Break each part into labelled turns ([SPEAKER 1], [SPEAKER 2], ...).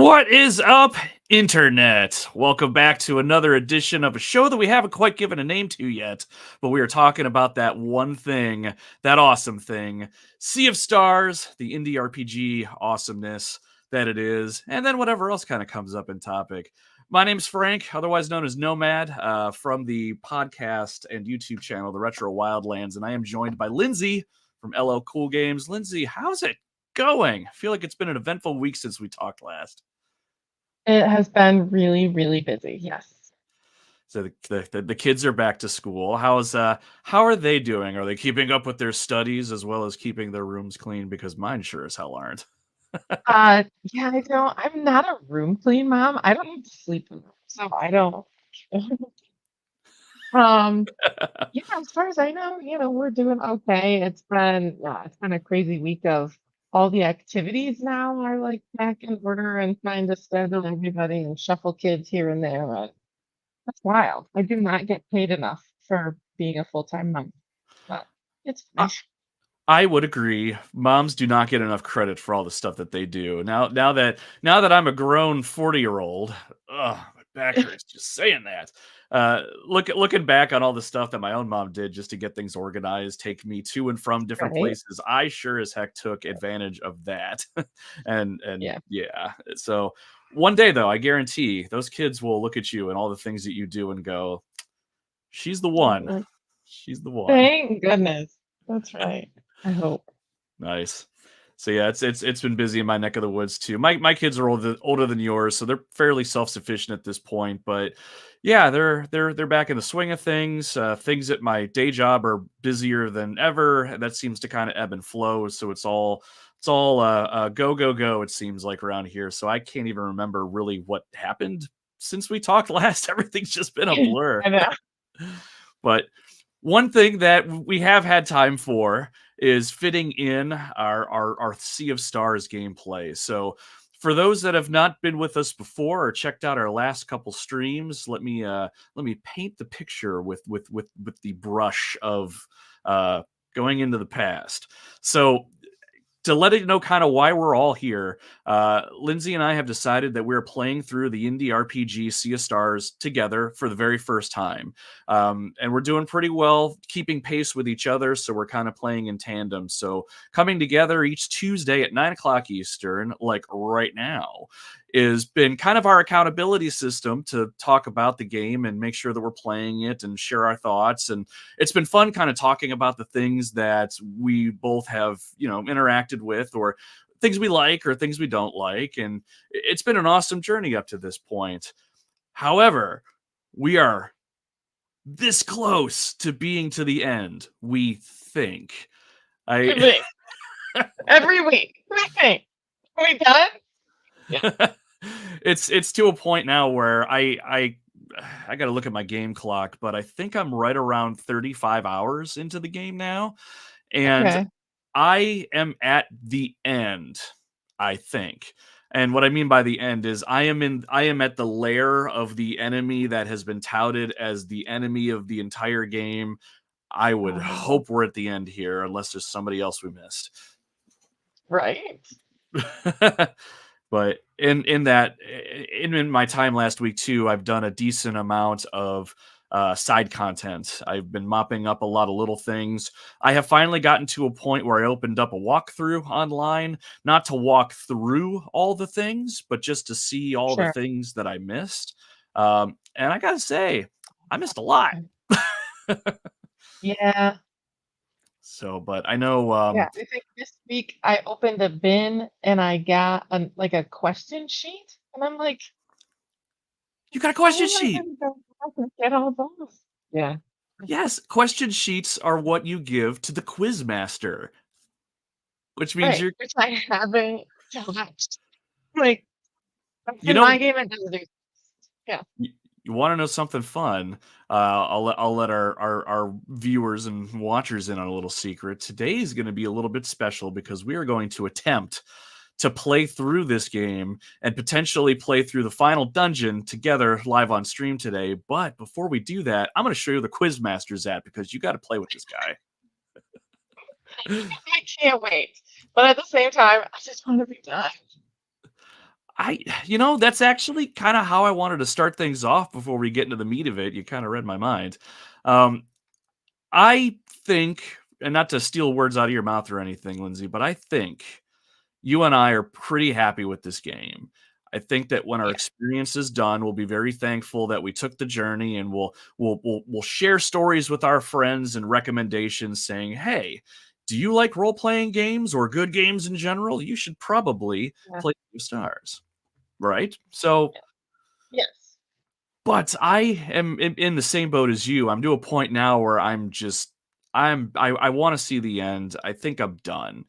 [SPEAKER 1] What is up, Internet? Welcome back to another edition of a show that we haven't quite given a name to yet, but we are talking about that one thing, that awesome thing, Sea of Stars, the indie RPG awesomeness that it is, and then whatever else kind of comes up in topic. My name's Frank, otherwise known as Nomad, from the podcast and YouTube channel, The Retro Wildlands, and I am joined by Lindsay from LL Cool Games. Lindsay, how's it going? I feel like it's been an eventful week since we talked last.
[SPEAKER 2] It has been really, really busy. Yes.
[SPEAKER 1] So the kids are back to school. How are they doing? Are they keeping up with their studies as well as keeping their rooms clean? Because mine sure as hell aren't.
[SPEAKER 2] Yeah, I don't. I'm not a room clean mom. I don't need to sleep in them, so I don't. Um, yeah, as far as I know, we're doing okay. It's been a crazy week of all the activities now are like back in order and trying to schedule everybody and shuffle kids here and there. And that's wild. I do not get paid enough for being a full-time mom, but it's
[SPEAKER 1] I,
[SPEAKER 2] fine.
[SPEAKER 1] I would agree. Moms do not get enough credit for all the stuff that they do. Now that I'm a grown 40-year-old, ugh, my back hurts just saying that. Looking back on all the stuff that my own mom did just to get things organized, take me to and from different
[SPEAKER 2] Right?
[SPEAKER 1] places, I sure as heck took advantage of that. and
[SPEAKER 2] Yeah.
[SPEAKER 1] yeah. So one day though, I guarantee those kids will look at you and all the things that you do and go, "She's the one. She's the one."
[SPEAKER 2] Thank goodness. That's right. I hope.
[SPEAKER 1] Nice. So yeah, it's been busy in my neck of the woods too. My kids are older than yours, so they're fairly self sufficient at this point. But yeah, they're back in the swing of things. Things at my day job are busier than ever. That seems to kind of ebb and flow. So it's all go go go. It seems like around here. So I can't even remember really what happened since we talked last. Everything's just been a blur.
[SPEAKER 2] I know.
[SPEAKER 1] But one thing that we have had time for is fitting in our Sea of Stars gameplay. So for those that have not been with us before or checked out our last couple streams, let me paint the picture with the brush of uh going into the past. So to let it know kind of why we're all here, Lindsay and I have decided that we're playing through the indie RPG Sea of Stars together for the very first time. And we're doing pretty well keeping pace with each other, so we're kind of playing in tandem. So coming together each Tuesday at 9 o'clock Eastern, like right now, has been kind of our accountability system to talk about the game and make sure that we're playing it and share our thoughts. And it's been fun kind of talking about the things that we both have, interacted with, or things we like or things we don't like. And it's been an awesome journey up to this point. However, we are this close to being to the end, we think. I
[SPEAKER 2] Every week. Every week. Everything. Are we done? Yeah.
[SPEAKER 1] it's to a point now where I got to look at my game clock, but I think I'm right around 35 hours into the game now, and
[SPEAKER 2] Okay.
[SPEAKER 1] I am at the end, I think. And what I mean by the end is I am at the lair of the enemy that has been touted as the enemy of the entire game. I would
[SPEAKER 2] Oh no.
[SPEAKER 1] hope we're at the end here unless there's somebody else we missed.
[SPEAKER 2] Right?
[SPEAKER 1] But in that in my time last week too, I've done a decent amount of side content. I've been mopping up a lot of little things. I have finally gotten to a point where I opened up a walkthrough online, not to walk through all the things, but just to see all the
[SPEAKER 2] Sure.
[SPEAKER 1] things that I missed. And I gotta say, I missed a lot.
[SPEAKER 2] Yeah.
[SPEAKER 1] So, but I know
[SPEAKER 2] Yeah. I think this week I opened a bin and I got like a question sheet. And I'm like,
[SPEAKER 1] you got a
[SPEAKER 2] how
[SPEAKER 1] question
[SPEAKER 2] am I
[SPEAKER 1] sheet.
[SPEAKER 2] going to go back and get all those? Yeah.
[SPEAKER 1] Yes, question sheets are what you give to the quiz master, which means
[SPEAKER 2] Right.
[SPEAKER 1] you're,
[SPEAKER 2] Which I haven't touched. Like, that's
[SPEAKER 1] you
[SPEAKER 2] in my
[SPEAKER 1] know,
[SPEAKER 2] game. It doesn't do. Yeah.
[SPEAKER 1] you want to know something fun. I'll let our viewers and watchers in on a little secret. Today is going to be a little bit special because we are going to attempt to play through this game and potentially play through the final dungeon together live on stream today. But before we do that, I'm going to show you the quiz master's at because you got to play with this guy.
[SPEAKER 2] I can't wait. But at the same time, I just want to be done.
[SPEAKER 1] That's actually kind of how I wanted to start things off before we get into the meat of it. You kind of read my mind. I think, and not to steal words out of your mouth or anything, Lindsay, but I think you and I are pretty happy with this game. I think that when our
[SPEAKER 2] Yeah.
[SPEAKER 1] experience is done, we'll be very thankful that we took the journey, and we'll share stories with our friends and recommendations saying, "Hey, do you like role playing games or good games in general? You should probably
[SPEAKER 2] Yeah.
[SPEAKER 1] play Two Stars." Right? So,
[SPEAKER 2] Yeah. Yes.
[SPEAKER 1] but I am in the same boat as you. I'm to a point now where I want to see the end. I think I'm done.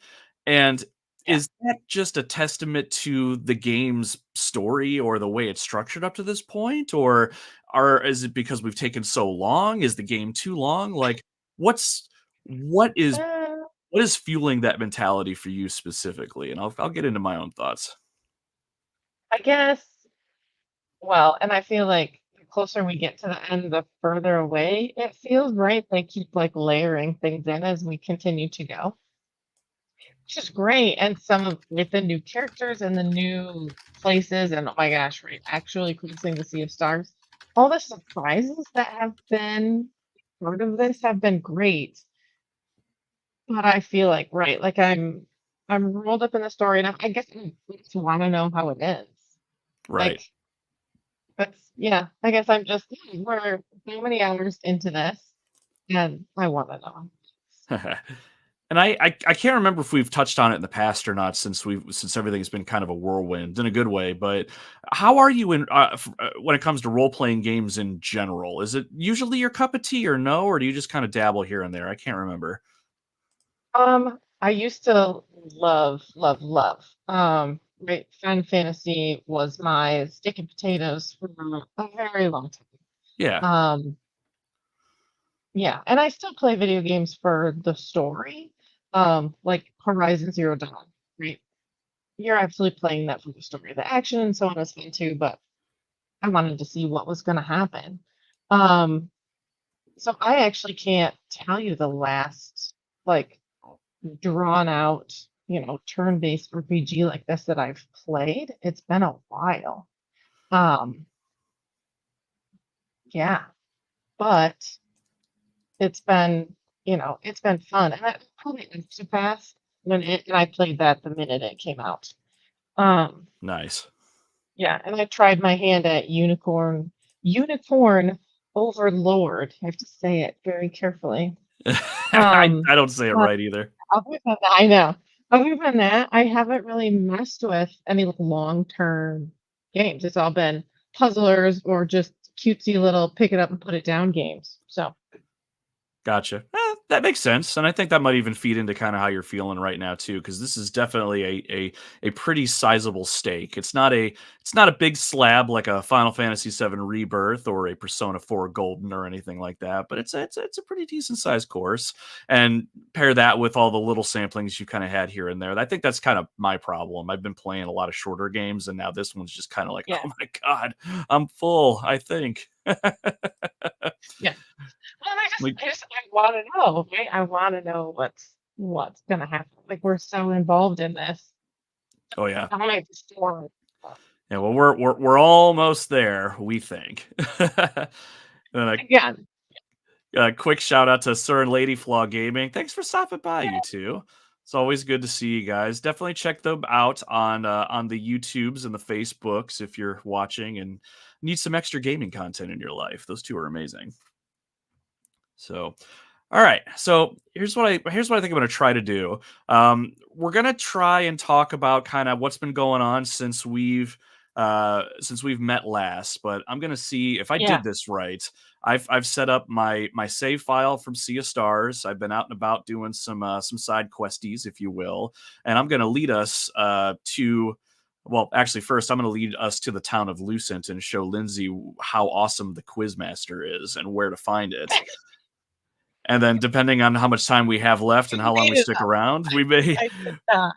[SPEAKER 1] And
[SPEAKER 2] Yeah.
[SPEAKER 1] is that just a testament to the game's story or the way it's structured up to this point? Or is it because we've taken so long? Is the game too long? Like, what's what is
[SPEAKER 2] Uh,
[SPEAKER 1] what is fueling that mentality for you specifically? And I'll get into my own thoughts.
[SPEAKER 2] I guess. Well, and I feel like the closer we get to the end, the further away it feels, right? They keep like layering things in as we continue to go, which is great. And some of with the new characters and the new places, and oh my gosh, right, actually crossing the Sea of Stars. All the surprises that have been part of this have been great. But I feel like, right, like I'm rolled up in the story, and I guess I just want to know how it ends.
[SPEAKER 1] Right.
[SPEAKER 2] Like that's yeah. I guess I'm just we're so many hours into this, and I want to know.
[SPEAKER 1] And I can't remember if we've touched on it in the past or not, since everything's been kind of a whirlwind in a good way. But how are you when it comes to role playing games in general? Is it usually your cup of tea or no, or do you just kind of dabble here and there? I can't remember.
[SPEAKER 2] I used to love, love, love. Right, Final Fantasy was my stick and potatoes for a very long time.
[SPEAKER 1] Yeah,
[SPEAKER 2] Yeah, and I still play video games for the story, like Horizon Zero Dawn, right? You're absolutely playing that for the story. The action and so on is fun too, but I wanted to see what was going to happen. Um, so I actually can't tell you the last like drawn out, turn-based RPG like this that I've played. It's been a while. Um, yeah, but it's been fun. And I probably Octopath and I played that the minute it came out. Um,
[SPEAKER 1] nice.
[SPEAKER 2] yeah, and I tried my hand at Unicorn Overlord. I have to say it very carefully.
[SPEAKER 1] I don't say it
[SPEAKER 2] But
[SPEAKER 1] right either.
[SPEAKER 2] other than that, I know. Other than that, I haven't really messed with any like long-term games. It's all been puzzlers or just cutesy little pick it up and put it down games. So
[SPEAKER 1] Gotcha. That makes sense, and I think that might even feed into kind of how you're feeling right now too, because this is definitely a pretty sizable stake. It's not a big slab like a Final Fantasy VII Rebirth or a Persona 4 Golden or anything like that, but it's a pretty decent sized course. And pair that with all the little samplings you kind of had here and there. I think that's kind of my problem. I've been playing a lot of shorter games, and now this one's just kind of like,
[SPEAKER 2] yeah,
[SPEAKER 1] oh my god, I'm full. I think.
[SPEAKER 2] yeah. Well, and
[SPEAKER 1] Like,
[SPEAKER 2] I want to know, right? I want to know what's gonna happen. Like we're so involved in this.
[SPEAKER 1] oh yeah.
[SPEAKER 2] I want to explore.
[SPEAKER 1] Yeah, well, we're almost there, we think. And
[SPEAKER 2] Again.
[SPEAKER 1] a quick shout out to Sir and Lady Flaw Gaming. Thanks for stopping by, you two. It's always good to see you guys. Definitely check them out on the YouTubes and the Facebooks if you're watching and need some extra gaming content in your life. Those two are amazing. So, all right. So here's what I think I'm going to try to do. We're going to try and talk about kind of what's been going on since we've met last. But I'm going to see if I
[SPEAKER 2] Yeah.
[SPEAKER 1] did this right. I've set up my save file from Sea of Stars. I've been out and about doing some side questies, if you will, and I'm going to lead us to. Well, actually, first I'm going to lead us to the town of Lucent and show Lindsay how awesome the Quizmaster is and where to find it. And then depending on how much time we have left and
[SPEAKER 2] You
[SPEAKER 1] how long we
[SPEAKER 2] made it
[SPEAKER 1] stick
[SPEAKER 2] up.
[SPEAKER 1] around, we may
[SPEAKER 2] I did that.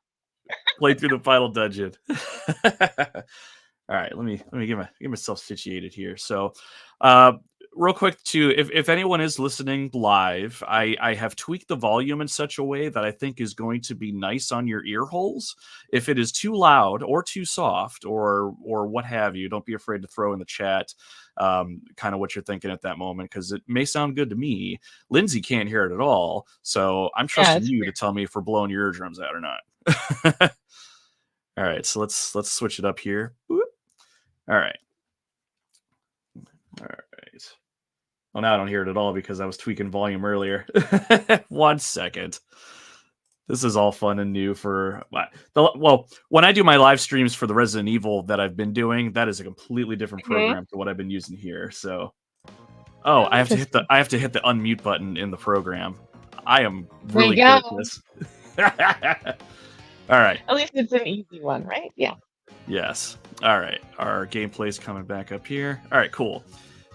[SPEAKER 1] play through the final dungeon. All right, let me get myself situated here. So, uh, real quick too, if anyone is listening live, I have tweaked the volume in such a way that I think is going to be nice on your ear holes. If it is too loud or too soft or what have you, don't be afraid to throw in the chat kind of what you're thinking at that moment, because it may sound good to me. Lindsay can't hear it at all, so I'm trusting you to tell me if we're blowing your eardrums out or not. All right, so let's switch it up here. Whoop. All right. Well, now I don't hear it at all because I was tweaking volume earlier. 1 second. This is all fun and new for well, when I do my live streams for the Resident Evil that I've been doing, that is a completely different program to what I've been using here. So, I have to hit the unmute button in the program. I am really good at this. All right.
[SPEAKER 2] At least it's an easy one, right? Yeah.
[SPEAKER 1] Yes. All right. Our gameplay's coming back up here. All right, cool.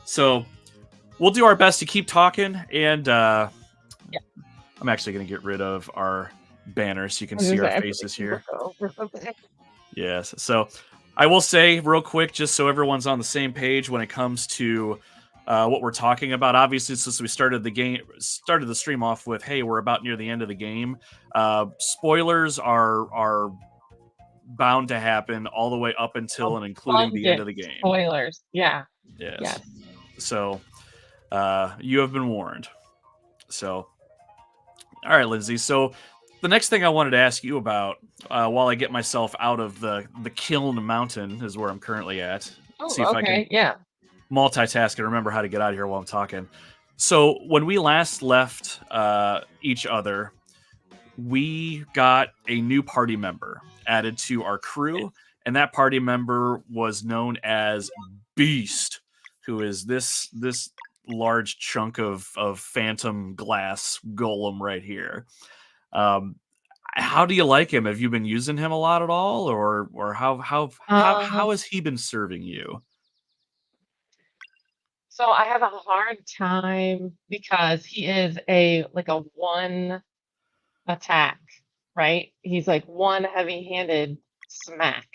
[SPEAKER 1] So we'll do our best to keep talking, and I'm actually going to get rid of our banner so you can see our faces here. Yes. So I will say real quick, just so everyone's on the same page when it comes to what we're talking about. Obviously, since we started the stream off with, hey, we're about near the end of the game. Spoilers are bound to happen all the way up until and including the end of the game.
[SPEAKER 2] Spoilers, yeah.
[SPEAKER 1] Yes. So you have been warned. So, all right, Lindsay. So the next thing I wanted to ask you about, while I get myself out of the Kiln Mountain, is where I'm currently at.
[SPEAKER 2] See if I can
[SPEAKER 1] multitask and remember how to get out of here while I'm talking. So when we last left each other, we got a new party member added to our crew, and that party member was known as Beast, who is this large chunk of phantom glass golem right here. How do you like him? Have you been using him a lot at all, or how has he been serving you?
[SPEAKER 2] So I have a hard time because he is a one attack, right? He's like one heavy-handed smack.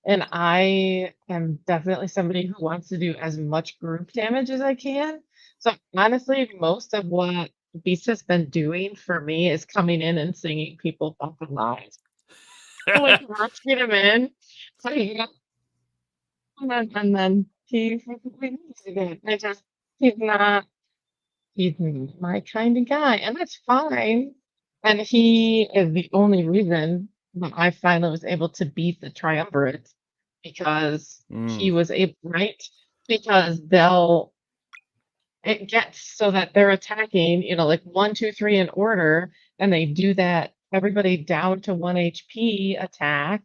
[SPEAKER 2] And I am definitely somebody who wants to do as much group damage as I can. So honestly, most of what Beast has been doing for me is coming in and singing people fucking lies. Like rushing him in. So and then he again. He's not my kind of guy. And that's fine. And he is the only reason that I finally was able to beat the Triumvirate, because he was able, right? Because it gets so that they're attacking, like 1, 2, 3 in order, and they do that everybody down to 1 HP attack,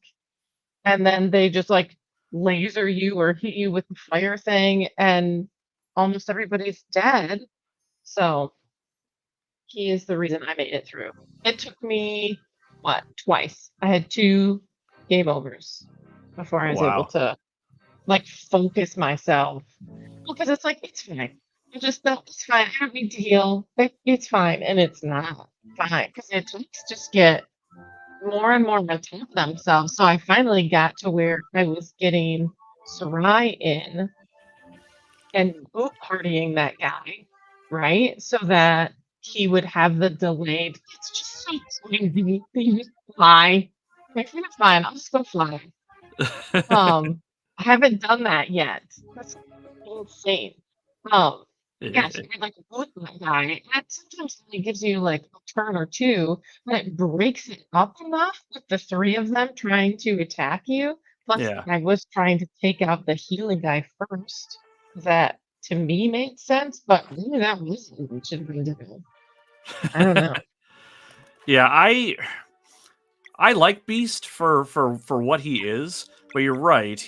[SPEAKER 2] and then they just like laser you or hit you with the fire thing, and almost everybody's dead. So he is the reason I made it through. It took me, twice. I had 2 game overs before I was able to focus myself. Because it's like, it's fine. It's fine. I don't need to heal. It's fine. And it's not fine. Because it just get more and more on top of themselves. So I finally got to where I was getting Sarai in and boot partying that guy, right? So that he would have the delayed. It's just so crazy. He just fly. It's fine. I'll just go fly. I haven't done that yet. That's insane. Yeah, so you're boot that guy. That sometimes only gives you a turn or 2, but it breaks it up enough with the 3 of them trying to attack you. Plus, I was trying to take out the healing guy first. That to me made sense, but maybe that wasn't what should have been doing. I don't know.
[SPEAKER 1] Yeah, I like Beast for what he is, but you're right.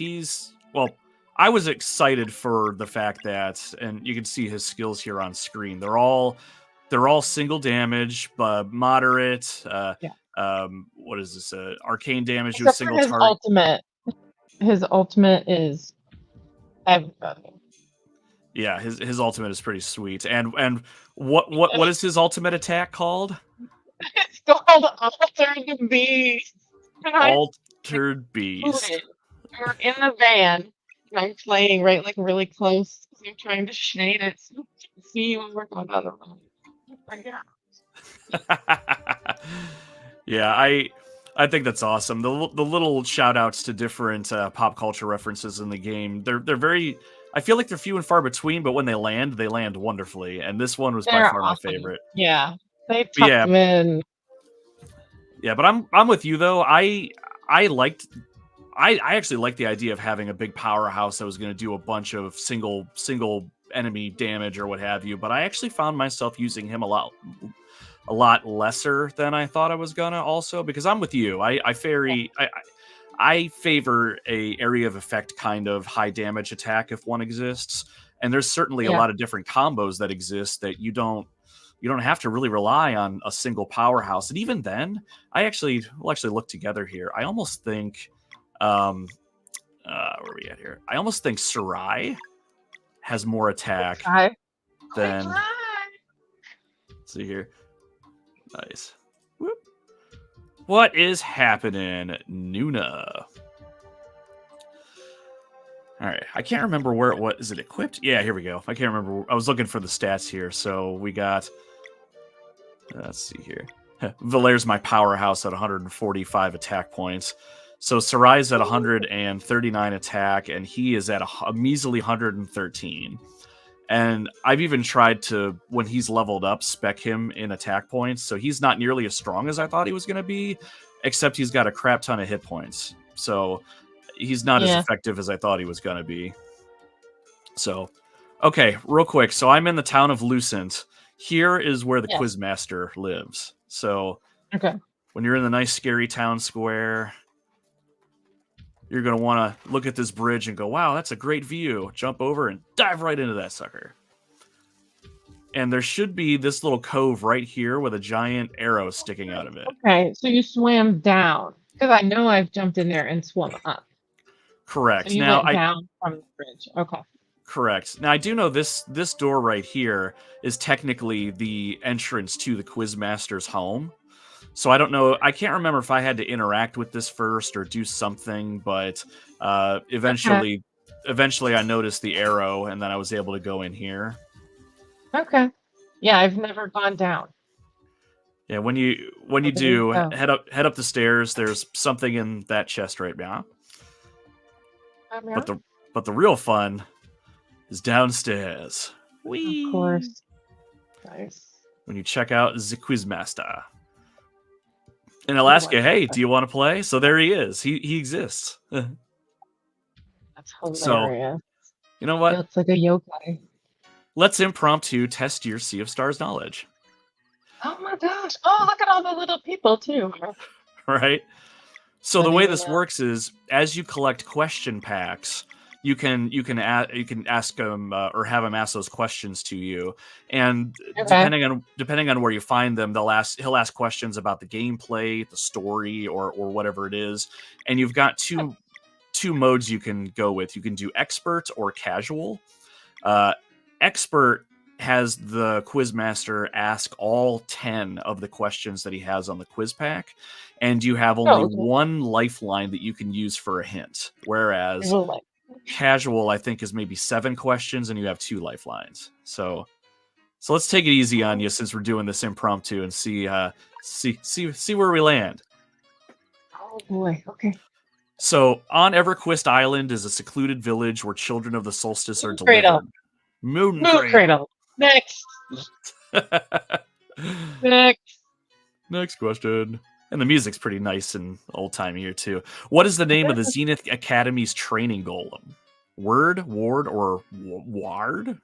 [SPEAKER 1] I was excited for the fact that, and you can see his skills here on screen. They're all single damage, but moderate. What is this? Arcane damage to a single target.
[SPEAKER 2] His ultimate is everybody.
[SPEAKER 1] Yeah, his ultimate is pretty sweet. And what is his ultimate attack called?
[SPEAKER 2] It's called Altered Beast.
[SPEAKER 1] Altered Beast.
[SPEAKER 2] We're in the van, and I'm playing really close I'm trying to shade it so you can see when we're going on the road. Yeah.
[SPEAKER 1] Yeah, I think that's awesome. The little shout outs to different pop culture references in the game. They're very. I feel like they're few and far between, but when they land wonderfully. And this one was by
[SPEAKER 2] They're
[SPEAKER 1] far my
[SPEAKER 2] awesome.
[SPEAKER 1] favorite.
[SPEAKER 2] Yeah. They
[SPEAKER 1] But
[SPEAKER 2] tucked
[SPEAKER 1] yeah,
[SPEAKER 2] them in.
[SPEAKER 1] yeah. But I'm with you though. I liked. I actually liked the idea of having a big powerhouse that was going to do a bunch of single enemy damage or what have you. But I actually found myself using him a lot lesser than I thought I was gonna. Also, because I'm with you, I favor a area of effect kind of high damage attack if one exists, and there's certainly a
[SPEAKER 2] Yeah.
[SPEAKER 1] lot of different combos that exist that you don't have to really rely on a single powerhouse. And even then, we'll actually look together here. I almost think, where are we at here? I almost think Sarai has more attack
[SPEAKER 2] Try.
[SPEAKER 1] than.
[SPEAKER 2] Try.
[SPEAKER 1] Let's see here. Nice. Whoop. What is happening, Nuna? All right, I can't remember where it was. Is it equipped? Yeah, here we go. I can't remember. I was looking for the stats here. So we got. Let's see here. Valaire's my powerhouse at 145 attack points. So Sarai's at 139 attack, and he is at a measly 113. And I've even tried to, when he's leveled up, spec him in attack points. So he's not nearly as strong as I thought he was going to be, except he's got a crap ton of hit points. So he's not as
[SPEAKER 2] Yeah.
[SPEAKER 1] effective as I thought he was going to be. So, okay, real quick. So I'm in the town of Lucent. Here is where the
[SPEAKER 2] Yes.
[SPEAKER 1] Quizmaster lives. So
[SPEAKER 2] Okay.
[SPEAKER 1] when you're in the nice, scary town square, you're going to want to look at this bridge and go, wow, that's a great view. Jump over and dive right into that sucker. And there should be this little cove right here with a giant arrow sticking out of it.
[SPEAKER 2] Okay. So you swam down because I know I've jumped in there and swum up.
[SPEAKER 1] Correct.
[SPEAKER 2] So you
[SPEAKER 1] Now,
[SPEAKER 2] went down from the bridge. Okay.
[SPEAKER 1] correct. Now, I do know this door right here is technically the entrance to the Quizmaster's home. So I don't know. I can't remember if I had to interact with this first or do something, but eventually I noticed the arrow, and then I was able to go in here.
[SPEAKER 2] Okay. Yeah, I've never gone down.
[SPEAKER 1] Yeah, when you
[SPEAKER 2] there
[SPEAKER 1] do,
[SPEAKER 2] you go.
[SPEAKER 1] head up the stairs. There's something in that chest right now. But the real fun is downstairs. Whee!
[SPEAKER 2] Of course. Nice.
[SPEAKER 1] When you check out the Quizmaster. And I'll ask you, hey, do you want to play? So there he is. He exists.
[SPEAKER 2] That's hilarious.
[SPEAKER 1] So, you know what?
[SPEAKER 2] It's like a yokai.
[SPEAKER 1] Let's impromptu test your Sea of Stars knowledge.
[SPEAKER 2] Oh my gosh. Oh, look at all the little people too.
[SPEAKER 1] Right? So
[SPEAKER 2] I
[SPEAKER 1] the
[SPEAKER 2] didn't
[SPEAKER 1] way
[SPEAKER 2] even
[SPEAKER 1] this
[SPEAKER 2] know.
[SPEAKER 1] works is, as you collect question packs, you can ask them or have them ask those questions to you, and
[SPEAKER 2] Okay.
[SPEAKER 1] depending on where you find them, he'll ask questions about the gameplay, the story, or whatever it is. And you've got two modes you can go with. You can do expert or casual. Expert has the Quizmaster ask all 10 of the questions that he has on the quiz pack, and you have only
[SPEAKER 2] okay.
[SPEAKER 1] one lifeline that you can use for a hint. Whereas
[SPEAKER 2] Well, like,
[SPEAKER 1] casual, I think, is maybe 7 questions, and you have 2 lifelines. So let's take it easy on you since we're doing this impromptu and see where we land.
[SPEAKER 2] oh boy. Okay.
[SPEAKER 1] So on Everquest Island is a secluded village where children of the solstice are
[SPEAKER 2] Moon
[SPEAKER 1] delivered.
[SPEAKER 2] Cradle.
[SPEAKER 1] Moon
[SPEAKER 2] Moon Cradle. Next. Next.
[SPEAKER 1] Next question. And the music's pretty nice and old timey here too. What is the name of the Zenith Academy's training golem? Word, ward, or ward?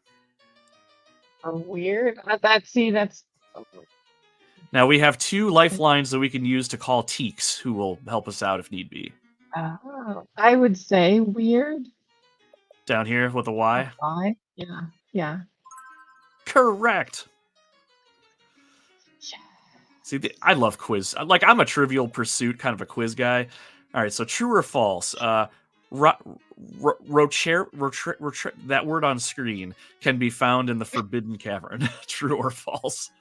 [SPEAKER 2] Weird. That's.
[SPEAKER 1] Now we have 2 lifelines that we can use to call Teeks, who will help us out if need be.
[SPEAKER 2] Oh, I would say weird.
[SPEAKER 1] Down here with a Y?
[SPEAKER 2] Why? Yeah. Yeah.
[SPEAKER 1] Correct. See, I love quiz. Like, I'm a Trivial Pursuit kind of a quiz guy. All right, so true or false? That word on screen can be found in the Forbidden Cavern. True or false?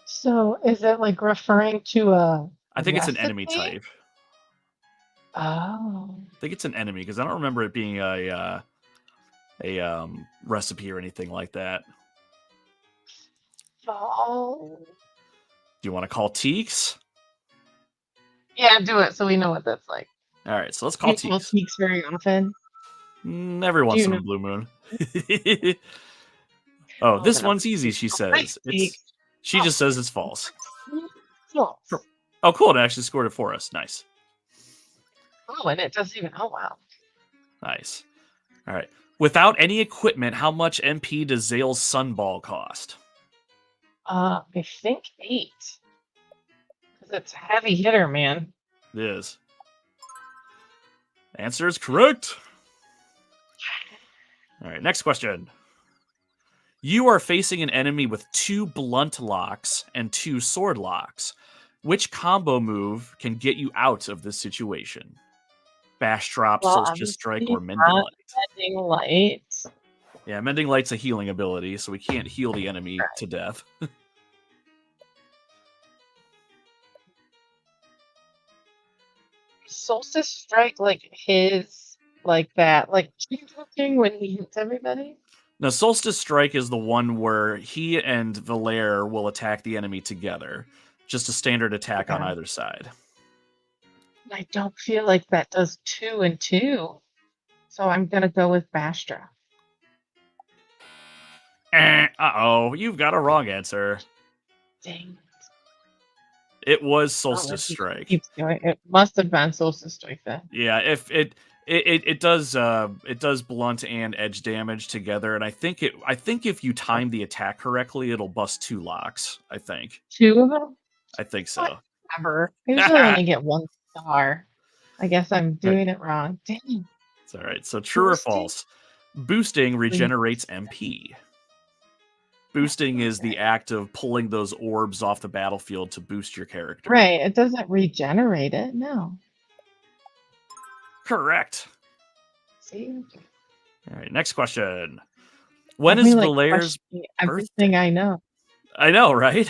[SPEAKER 2] So is it like referring to a
[SPEAKER 1] I think it's an enemy
[SPEAKER 2] recipe?
[SPEAKER 1] type.
[SPEAKER 2] Oh.
[SPEAKER 1] I think it's an enemy because I don't remember it being a recipe or anything like that.
[SPEAKER 2] Oh.
[SPEAKER 1] Do you want to call Teeks?
[SPEAKER 2] Yeah, do it so we know what that's like.
[SPEAKER 1] All right, so let's
[SPEAKER 2] Do
[SPEAKER 1] call
[SPEAKER 2] you call
[SPEAKER 1] Teeks.
[SPEAKER 2] Teeks very often?
[SPEAKER 1] Every
[SPEAKER 2] Do
[SPEAKER 1] once
[SPEAKER 2] you
[SPEAKER 1] in a
[SPEAKER 2] know?
[SPEAKER 1] blue moon. Oh,
[SPEAKER 2] Oh,
[SPEAKER 1] this
[SPEAKER 2] then I'm
[SPEAKER 1] one's easy, she
[SPEAKER 2] Thanks,
[SPEAKER 1] says.
[SPEAKER 2] Teeks.
[SPEAKER 1] She
[SPEAKER 2] Oh,
[SPEAKER 1] just says it's false.
[SPEAKER 2] false.
[SPEAKER 1] Oh, cool. It actually scored it for us. Nice.
[SPEAKER 2] Oh, and it doesn't even. Oh, wow.
[SPEAKER 1] Nice. All right. Without any equipment, how much MP does Zale's Sunball cost?
[SPEAKER 2] I think 8. Because it's a heavy hitter, man.
[SPEAKER 1] It is. Answer is correct. All right, next question. You are facing an enemy with 2 blunt locks and 2 sword locks. Which combo move can get you out of this situation? Bash Drop,
[SPEAKER 2] Well,
[SPEAKER 1] Solstice Strike,
[SPEAKER 2] obviously
[SPEAKER 1] or Mending
[SPEAKER 2] not
[SPEAKER 1] Light?
[SPEAKER 2] Mending Light.
[SPEAKER 1] Yeah, Mending Light's a healing ability, so we can't heal the enemy
[SPEAKER 2] Right.
[SPEAKER 1] to death.
[SPEAKER 2] Solstice Strike, like his, like that, like thing when he hits everybody.
[SPEAKER 1] Now, Solstice Strike is the one where he and Valair will attack the enemy together. Just a standard attack on
[SPEAKER 2] Okay.
[SPEAKER 1] either side.
[SPEAKER 2] I don't feel like that does 2 and 2. So I'm going to go with Bastra.
[SPEAKER 1] Uh-oh, you've got a wrong answer.
[SPEAKER 2] Dang.
[SPEAKER 1] It was
[SPEAKER 2] Oh,
[SPEAKER 1] Solstice Strike.
[SPEAKER 2] Keeps going. It must have been Solstice Strike then.
[SPEAKER 1] Yeah, if it does blunt and edge damage together, and I think if you time the attack correctly, it'll bust 2 locks. I think.
[SPEAKER 2] 2 of them?
[SPEAKER 1] I think so.
[SPEAKER 2] Whatever. I usually only get 1 star. I guess I'm doing it wrong. Dang.
[SPEAKER 1] It's all right. So true or
[SPEAKER 2] Boosting?
[SPEAKER 1] false? Boosting regenerates MP. Boosting is the act of pulling those orbs off the battlefield to boost your character.
[SPEAKER 2] Right. It doesn't regenerate it. No.
[SPEAKER 1] Correct.
[SPEAKER 2] See?
[SPEAKER 1] All right, next question. When
[SPEAKER 2] Only,
[SPEAKER 1] is
[SPEAKER 2] like,
[SPEAKER 1] Valair's
[SPEAKER 2] questioning everything I know.
[SPEAKER 1] I know, right?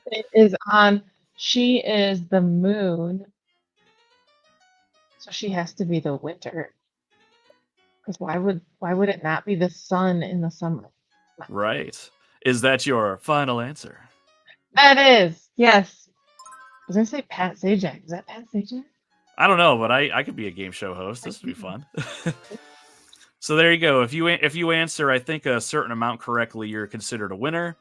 [SPEAKER 2] It is on. She is the moon. So she has to be the winter. Because why would it not be the sun in the summer?
[SPEAKER 1] Right. Is that your final answer?
[SPEAKER 2] That is, yes. I was gonna say Pat Sajak. Is that Pat Sajak?
[SPEAKER 1] I don't know, but I could be a game show host. This would be fun. So there you go. If you answer, I think a certain amount correctly, you're considered a winner,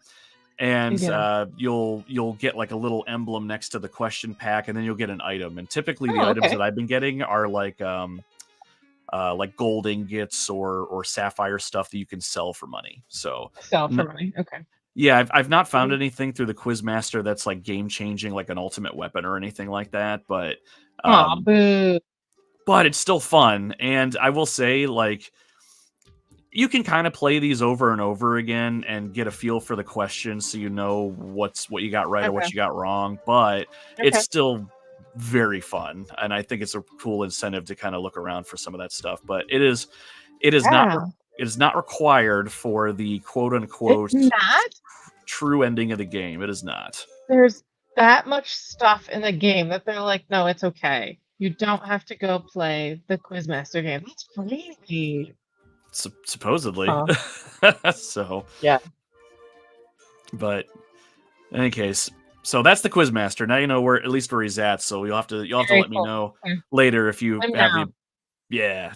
[SPEAKER 1] and
[SPEAKER 2] Yeah.
[SPEAKER 1] you'll get like a little emblem next to the question pack, and then you'll get an item. And typically, the
[SPEAKER 2] Oh,
[SPEAKER 1] items
[SPEAKER 2] okay.
[SPEAKER 1] that I've been getting are like gold ingots or sapphire stuff that you can sell for money. So
[SPEAKER 2] Sell for money. Okay.
[SPEAKER 1] yeah, I've not found anything through the Quizmaster that's like game changing, like an ultimate weapon or anything like that. But
[SPEAKER 2] Aw, boo.
[SPEAKER 1] but it's still fun, and I will say, like, you can kind of play these over and over again and get a feel for the questions, so you know what you got right or what
[SPEAKER 2] Okay.
[SPEAKER 1] you got wrong. But
[SPEAKER 2] Okay.
[SPEAKER 1] it's still very fun, and I think it's a cool incentive to kind of look around for some of that stuff. But it is not
[SPEAKER 2] Yeah.
[SPEAKER 1] it is not required for the quote unquote
[SPEAKER 2] It's not.
[SPEAKER 1] true ending of the game. It is not.
[SPEAKER 2] There's that much stuff in the game that they're like, no, it's okay. You don't have to go play the Quizmaster game. That's crazy.
[SPEAKER 1] Supposedly.
[SPEAKER 2] Huh.
[SPEAKER 1] So
[SPEAKER 2] Yeah.
[SPEAKER 1] but in any case, so that's the Quizmaster. Now you know where he's at. So you'll have to
[SPEAKER 2] Very
[SPEAKER 1] let me
[SPEAKER 2] cool.
[SPEAKER 1] know
[SPEAKER 2] Okay.
[SPEAKER 1] later if you
[SPEAKER 2] Let me
[SPEAKER 1] have
[SPEAKER 2] know.
[SPEAKER 1] the yeah.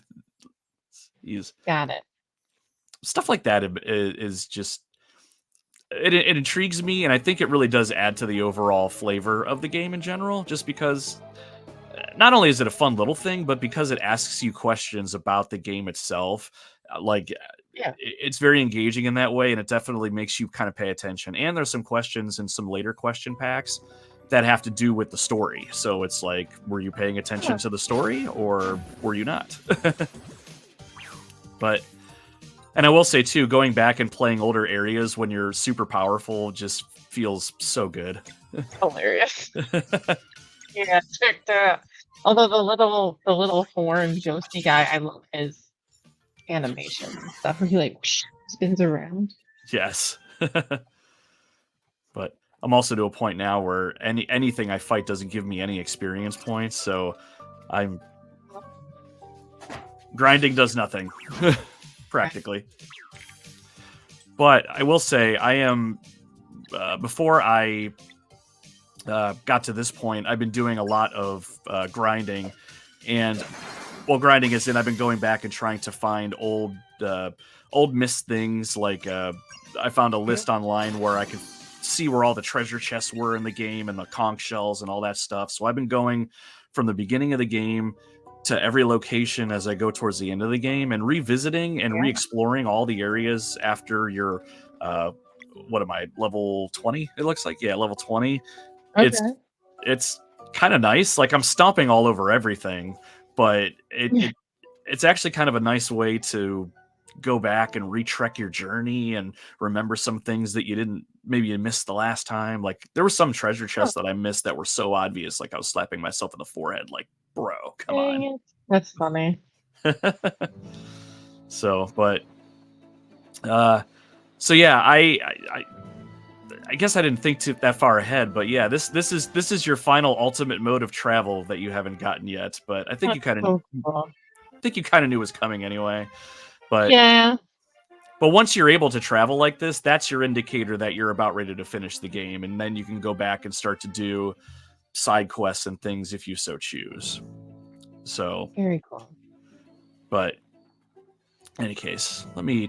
[SPEAKER 1] He's
[SPEAKER 2] Got it.
[SPEAKER 1] stuff like that is just it intrigues me, and I think it really does add to the overall flavor of the game in general. Just because not only is it a fun little thing, but because it asks you questions about the game itself, like
[SPEAKER 2] Yeah.
[SPEAKER 1] it's very engaging in that way, and it definitely makes you kind of pay attention. And there's some questions in some later question packs that have to do with the story. So it's like, were you paying attention to the story, or were you not? But, and I will say too, going back and playing older areas when you're super powerful just feels so good.
[SPEAKER 2] Hilarious. Yeah, checked out. Although the little horn ghosty guy, I love his animations and stuff where he like whoosh, spins around.
[SPEAKER 1] Yes. But I'm also to a point now where anything I fight doesn't give me any experience points, so I'm grinding does nothing. practically. But I will say, I am before I got to this point, I've been doing a lot of grinding, and grinding is in. I've been going back and trying to find old missed things. Like I found a list online where I could see where all the treasure chests were in the game and the conch shells and all that stuff. So I've been going from the beginning of the game to every location as I go towards the end of the game, and revisiting and re-exploring all the areas after your what am I, level 20? It looks like, yeah, level 20.
[SPEAKER 2] Okay.
[SPEAKER 1] It's kind of nice. Like, I'm stomping all over everything, but it's actually kind of a nice way to go back and retrek your journey and remember some things that maybe you missed the last time. Like, there were some treasure chests that I missed that were so obvious, like I was slapping myself in the forehead, like, bro, come on.
[SPEAKER 2] That's funny.
[SPEAKER 1] So, but so yeah, I guess I didn't think that far ahead, but yeah, this is your final ultimate mode of travel that you haven't gotten yet. But I think you kind of knew it was coming anyway. But
[SPEAKER 2] yeah.
[SPEAKER 1] But once you're able to travel like this, that's your indicator that you're about ready to finish the game, and then you can go back and start to do side quests and things if you so choose. So
[SPEAKER 2] very cool.
[SPEAKER 1] But in any case, let me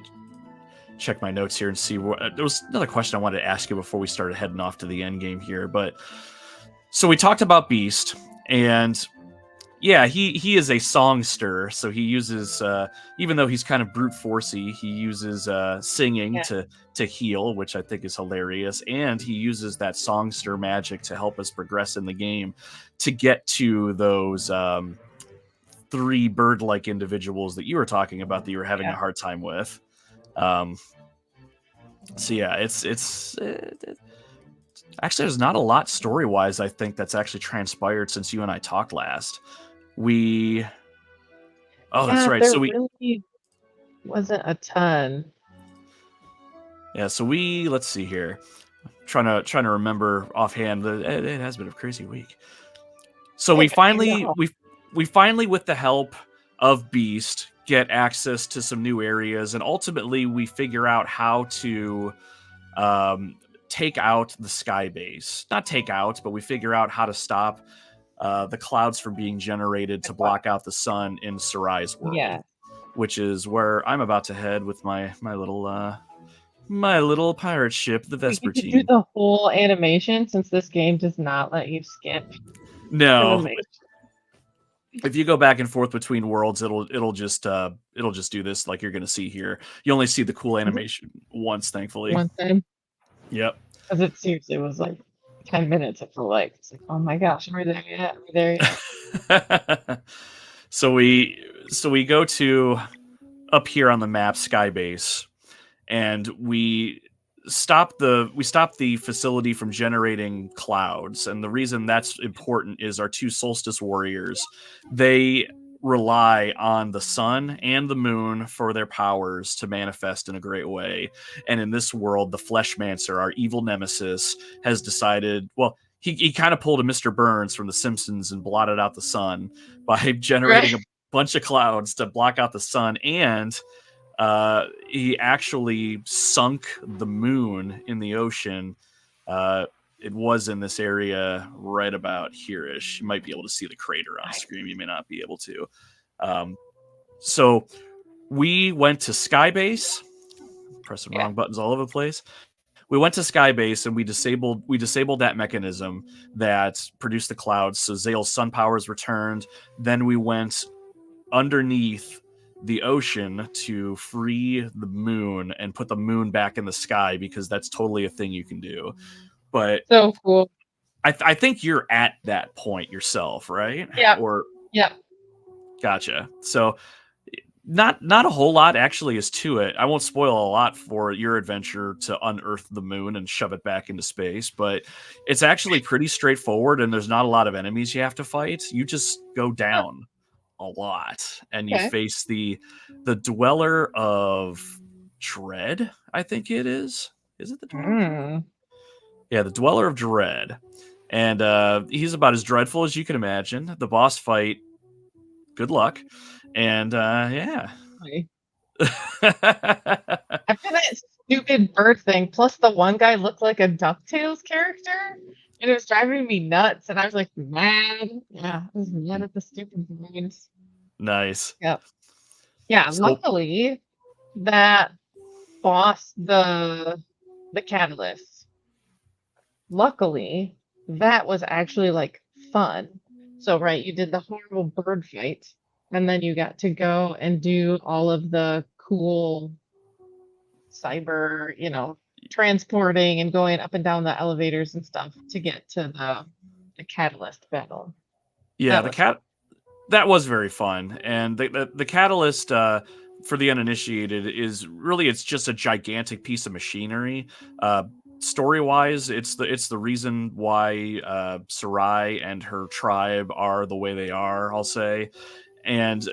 [SPEAKER 1] check my notes here and see what there was another question I wanted to ask you before we started heading off to the end game here. But so we talked about Beast, and yeah, he is a songster, so he uses even though he's kind of brute forcey, he uses singing to heal, which I think is hilarious, and he uses that songster magic to help us progress in the game to get to those 3 bird-like individuals that you were talking about that you were having a hard time with. So yeah, it's actually, there's not a lot story-wise, I think, that's actually transpired since you and I talked last. That's right.
[SPEAKER 2] There
[SPEAKER 1] So
[SPEAKER 2] really wasn't a ton.
[SPEAKER 1] Yeah, so let's see here. Trying to remember offhand. It has been a crazy week. So we finally, with the help of Beast, get access to some new areas, and ultimately we figure out how to take out the sky base. Not take out, but we figure out how to stop the clouds from being generated to block out the sun in Sarai's world, which is where I'm about to head with my little pirate ship, the Vespertine.
[SPEAKER 2] You do the whole animation, since this game does not let you skip.
[SPEAKER 1] No. If you go back and forth between worlds, it'll just do this like you're going to see here. You only see the cool animation once, thankfully.
[SPEAKER 2] One time.
[SPEAKER 1] Yep.
[SPEAKER 2] Because it seriously was like 10 minutes. I feel like it's like, oh my gosh, are we there yet? Are we there yet?
[SPEAKER 1] So we go to up here on the map, Skybase, and we stop the facility from generating clouds. And the reason that's important is our 2 solstice warriors, they rely on the sun and the moon for their powers to manifest in a great way. And in this world, the Fleshmancer, our evil nemesis, has decided, well, he kind of pulled a Mr. Burns from The Simpsons and blotted out the sun by generating a bunch of clouds to block out the sun. And he actually sunk the moon in the ocean. It was in this area right about here-ish. You might be able to see the crater on screen. You may not be able to. So we went to Skybase. Pressing wrong buttons all over the place. We went to Skybase and we disabled that mechanism that produced the clouds. So Zale's sun powers returned. Then we went underneath the ocean to free the moon and put the moon back in the sky, because that's totally a thing you can do. But
[SPEAKER 2] so cool.
[SPEAKER 1] I think you're at that point yourself, right?
[SPEAKER 2] Yeah.
[SPEAKER 1] Gotcha. So not a whole lot actually is to it. I won't spoil a lot for your adventure to unearth the moon and shove it back into space, but it's actually pretty straightforward, and there's not a lot of enemies you have to fight. You just go down a lot, and you face the Dweller of Dread, I think it is. Is it the Dweller? Yeah, the Dweller of Dread. And he's about as dreadful as you can imagine. The boss fight, good luck. And
[SPEAKER 2] After that stupid bird thing, plus the one guy looked like a DuckTales character, and it was driving me nuts. And I was like mad. Yeah, I was mad at the stupid birds.
[SPEAKER 1] Nice.
[SPEAKER 2] Yep. Yeah.
[SPEAKER 1] So
[SPEAKER 2] Luckily, that boss, the catalyst. Luckily, that was actually like fun. So right, you did the horrible bird fight, and then you got to go and do all of the cool cyber, transporting and going up and down the elevators and stuff to get to the catalyst battle.
[SPEAKER 1] yeah,
[SPEAKER 2] That
[SPEAKER 1] the
[SPEAKER 2] was fun.
[SPEAKER 1] cat that was very fun, and the catalyst for the uninitiated is really it's just a gigantic piece of machinery. Uh, Story wise, it's the reason why Sarai and her tribe are the way they are. I'll say, and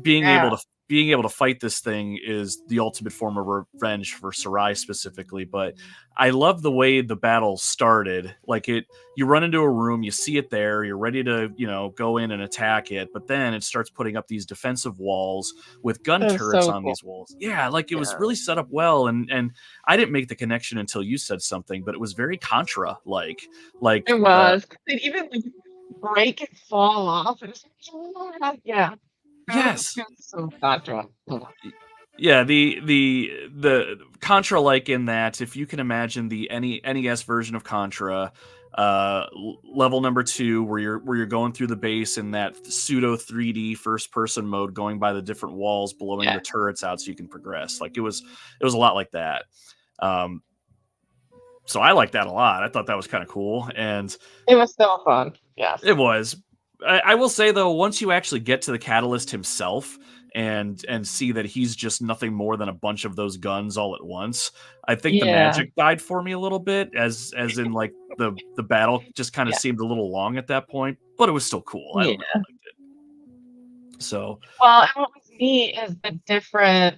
[SPEAKER 1] being able
[SPEAKER 2] Yeah.
[SPEAKER 1] to being able to fight this thing is the ultimate form of revenge for Sarai specifically. But I love the way the battle started. Like you run into a room, you see it there, you're ready to go in and attack it, but then it starts putting up these defensive walls with gun
[SPEAKER 2] It was
[SPEAKER 1] turrets
[SPEAKER 2] so
[SPEAKER 1] on
[SPEAKER 2] cool.
[SPEAKER 1] these walls. Yeah, like it was
[SPEAKER 2] Yeah.
[SPEAKER 1] really set up well, and I didn't make the connection until you said something, but it was very Contra like
[SPEAKER 2] It was. It even like break and fall off. It was like, yeah.
[SPEAKER 1] yes.
[SPEAKER 2] It was so Contra. Yeah.
[SPEAKER 1] Yeah, the Contra like in that if you can imagine the NES version of Contra, level number 2 where you're going through the base in that pseudo 3D first person mode, going by the different walls, blowing
[SPEAKER 2] Yeah.
[SPEAKER 1] the turrets out so you can progress. Like it was a lot like that. Um, so I like that a lot. I thought that was kind of cool, and
[SPEAKER 2] It was so fun. Yes.
[SPEAKER 1] it was. I will say though, once you actually get to the Catalyst himself and see that he's just nothing more than a bunch of those guns all at once, I think the
[SPEAKER 2] Yeah.
[SPEAKER 1] magic died for me a little bit, as in like the battle just kind of
[SPEAKER 2] Yeah.
[SPEAKER 1] seemed a little long at that point, but it was still cool. I
[SPEAKER 2] Yeah.
[SPEAKER 1] don't know, I liked it. So
[SPEAKER 2] Well, and what was neat is the different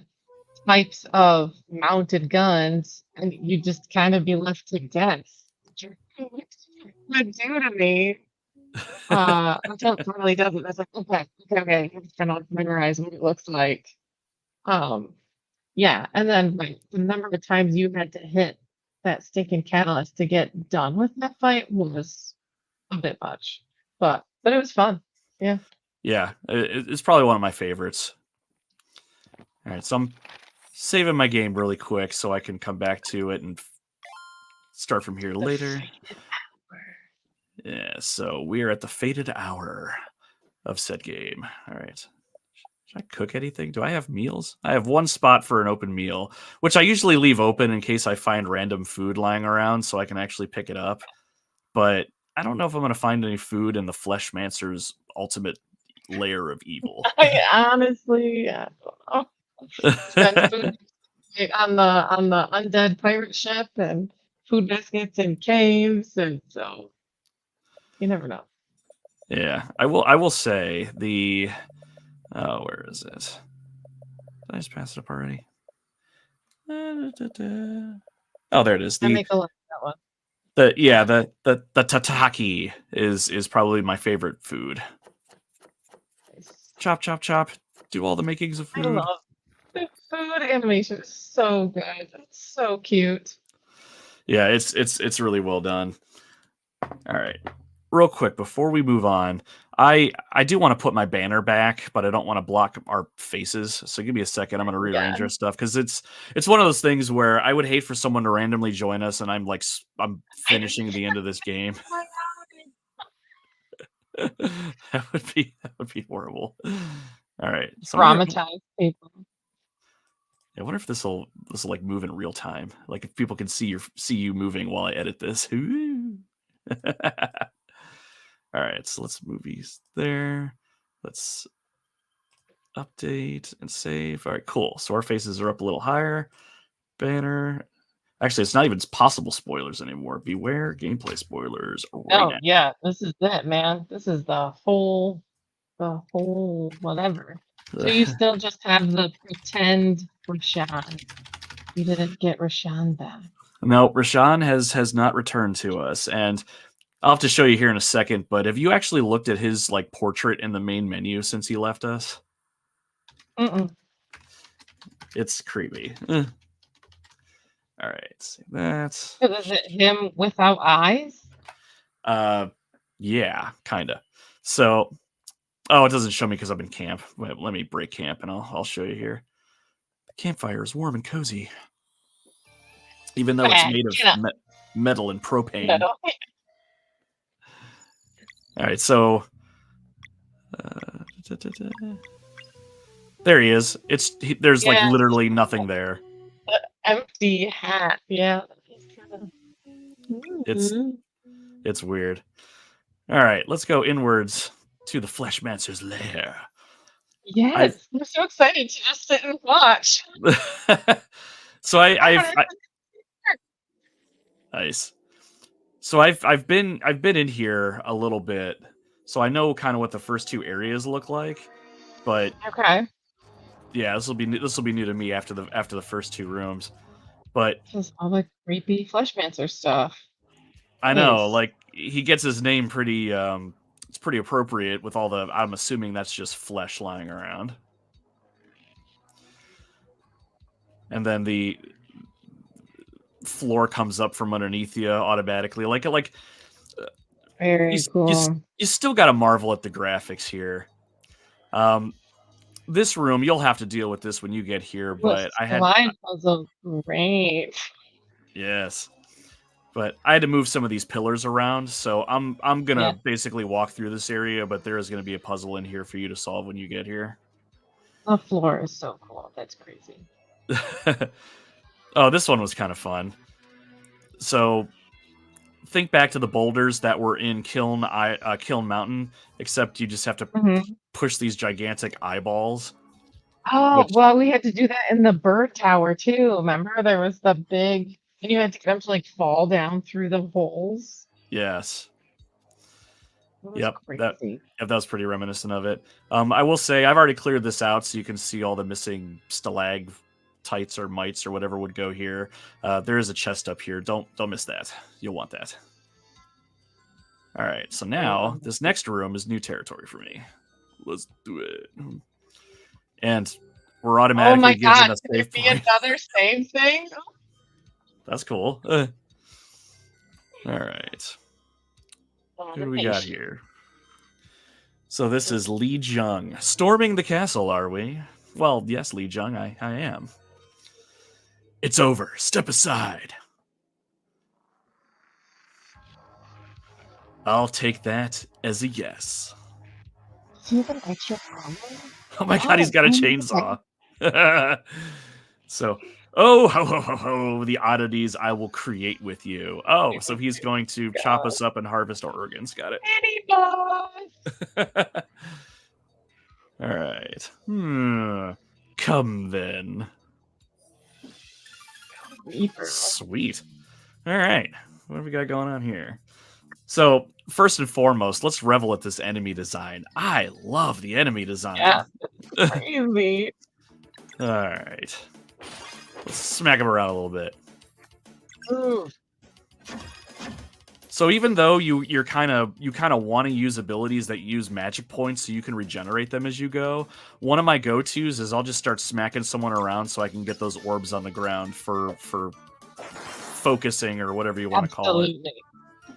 [SPEAKER 2] types of mounted guns, and you just kind of be left to guess. What would do to me? Until it finally does it. That's like, okay. I'm just gonna memorize what it looks like. Um, yeah, and then like the number of times you had to hit that stinking catalyst to get done with that fight was a bit much, but it was fun. Yeah.
[SPEAKER 1] yeah, it's probably one of my favorites. All right, so I'm saving my game really quick so I can come back to it and start from here
[SPEAKER 2] The
[SPEAKER 1] later.
[SPEAKER 2] fated hour.
[SPEAKER 1] Yeah, so we're at the fated hour of said game. All right. Should I cook anything? Do I have meals? I have one spot for an open meal, which I usually leave open in case I find random food lying around so I can actually pick it up. But I don't know if I'm going to find any food in the Fleshmancer's ultimate layer of evil.
[SPEAKER 2] I honestly, I don't know. Spend food on the undead pirate ship and food baskets and caves, and so you never know.
[SPEAKER 1] Yeah, I will say the where is it? Did I just pass it up already? Oh, there it is.
[SPEAKER 2] I
[SPEAKER 1] The
[SPEAKER 2] make a list of that one.
[SPEAKER 1] the tataki is probably my favorite food.
[SPEAKER 2] Nice.
[SPEAKER 1] Chop chop chop. Do all the makings of
[SPEAKER 2] I
[SPEAKER 1] food.
[SPEAKER 2] love the food animation is so good. It's so cute.
[SPEAKER 1] Yeah, it's really well done. All right. Real quick before we move on, I do want to put my banner back, but I don't want to block our faces. So give me a second. I'm going to rearrange
[SPEAKER 2] Yeah.
[SPEAKER 1] our stuff because it's one of those things where I would hate for someone to randomly join us and I'm like I'm finishing the end of this game. That would be horrible. All right. So
[SPEAKER 2] Traumatized people.
[SPEAKER 1] I wonder if this will like move in real time. Like if people can see you moving while I edit this. All right, so let's move these there. Let's update and save. All right, cool. So our faces are up a little higher. Banner. Actually, it's not even possible spoilers anymore. Beware gameplay spoilers right
[SPEAKER 2] Oh
[SPEAKER 1] now.
[SPEAKER 2] yeah, this is it, man. This is the whole whatever. So you still just have the pretend Rashawn. You didn't get Rashawn back.
[SPEAKER 1] No, Rashawn has not returned to us, and I'll have to show you here in a second. But have you actually looked at his like portrait in the main menu since he left us?
[SPEAKER 2] Mm-mm.
[SPEAKER 1] It's creepy. All right, save that.
[SPEAKER 2] So is it him without eyes?
[SPEAKER 1] Yeah, kind of. So, oh, it doesn't show me because I'm in camp. Wait, let me break camp and I'll show you here. Campfire is warm and cozy, even though it's made of metal and propane.
[SPEAKER 2] No.
[SPEAKER 1] All right, so there he is. There's like literally nothing there.
[SPEAKER 2] Empty hat. Yeah.
[SPEAKER 1] It's weird. All right, let's go inwards to the Fleshmancer's lair.
[SPEAKER 2] Yes, I'm so excited to just sit and watch.
[SPEAKER 1] So nice. So I've been in here a little bit, so I know kind of what the first two areas look like. But
[SPEAKER 2] okay,
[SPEAKER 1] yeah, this will be new to me after the first two rooms. But
[SPEAKER 2] this is all the creepy Fleshmancer stuff.
[SPEAKER 1] I know, like he gets his name pretty. It's pretty appropriate with all the. I'm assuming that's just flesh lying around. And then the floor comes up from underneath you automatically, like
[SPEAKER 2] very cool.
[SPEAKER 1] You still got to marvel at the graphics here. This room, you'll have to deal with this when you get here, but I had
[SPEAKER 2] slide puzzle, great.
[SPEAKER 1] Yes, but I had to move some of these pillars around, so I'm gonna basically walk through this area, but there is gonna be a puzzle in here for you to solve when you get here.
[SPEAKER 2] The floor is so cool. That's crazy.
[SPEAKER 1] Oh, this one was kind of fun. So think back to the boulders that were in Kiln Mountain, except you just have to push these gigantic eyeballs.
[SPEAKER 2] Oh, well, we had to do that in the bird tower too. Remember, there was the big, and you had to get them to like fall down through the holes.
[SPEAKER 1] Yes.
[SPEAKER 2] Yep,
[SPEAKER 1] that was pretty reminiscent of it. I will say I've already cleared this out, so you can see all the missing stalactites or mites or whatever would go here. There is a chest up here. Don't miss that. You'll want that. All right, so now this next room is new territory for me. Let's do it. And we're automatically given a save point.
[SPEAKER 2] Another save thing?
[SPEAKER 1] That's cool. All right. Who do we got here? So this is Li Jung. Storming the castle, are we? Well, yes, Li Jung, I am. It's over. Step aside. I'll take that as a yes.
[SPEAKER 2] Do you have an extra armor?
[SPEAKER 1] Oh my god, he's got a chainsaw. So, ho, the oddities I will create with you. Oh, so he's going to chop us up and harvest our organs. Got it. All right. Come then. Sweet. All right. What have we got going on here? So, first and foremost, let's revel at this enemy design. I love the enemy design.
[SPEAKER 2] Yeah, it's crazy.
[SPEAKER 1] All right. Let's smack him around a little bit.
[SPEAKER 2] Ooh.
[SPEAKER 1] So even though you kind of want to use abilities that use magic points so you can regenerate them as you go, one of my go-tos is I'll just start smacking someone around so I can get those orbs on the ground for focusing or whatever you want to call it.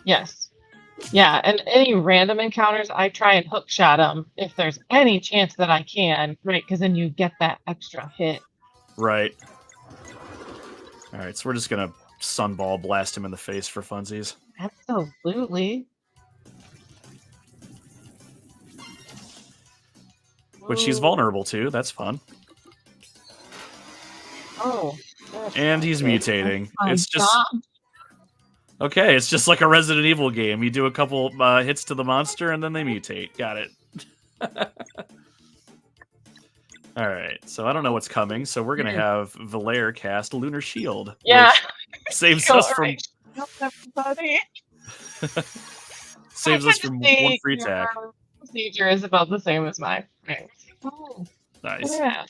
[SPEAKER 2] Yes. Yeah, and any random encounters, I try and hook shot them if there's any chance that I can, right? Because then you get that extra hit.
[SPEAKER 1] Right. All right, so we're just gonna sunball blast him in the face for funsies.
[SPEAKER 2] Absolutely.
[SPEAKER 1] Which he's vulnerable to. That's fun.
[SPEAKER 2] Oh.
[SPEAKER 1] And he's mutating. It's just okay. It's just like a Resident Evil game. You do a couple hits to the monster, and then they mutate. Got it. All right. So I don't know what's coming. So we're gonna have Valair cast Lunar Shield.
[SPEAKER 2] Yeah.
[SPEAKER 1] Saves us from.
[SPEAKER 2] Everybody.
[SPEAKER 1] Saves us from one free attack.
[SPEAKER 2] Procedure is about the same as mine. Oh.
[SPEAKER 1] Nice.
[SPEAKER 2] Yeah.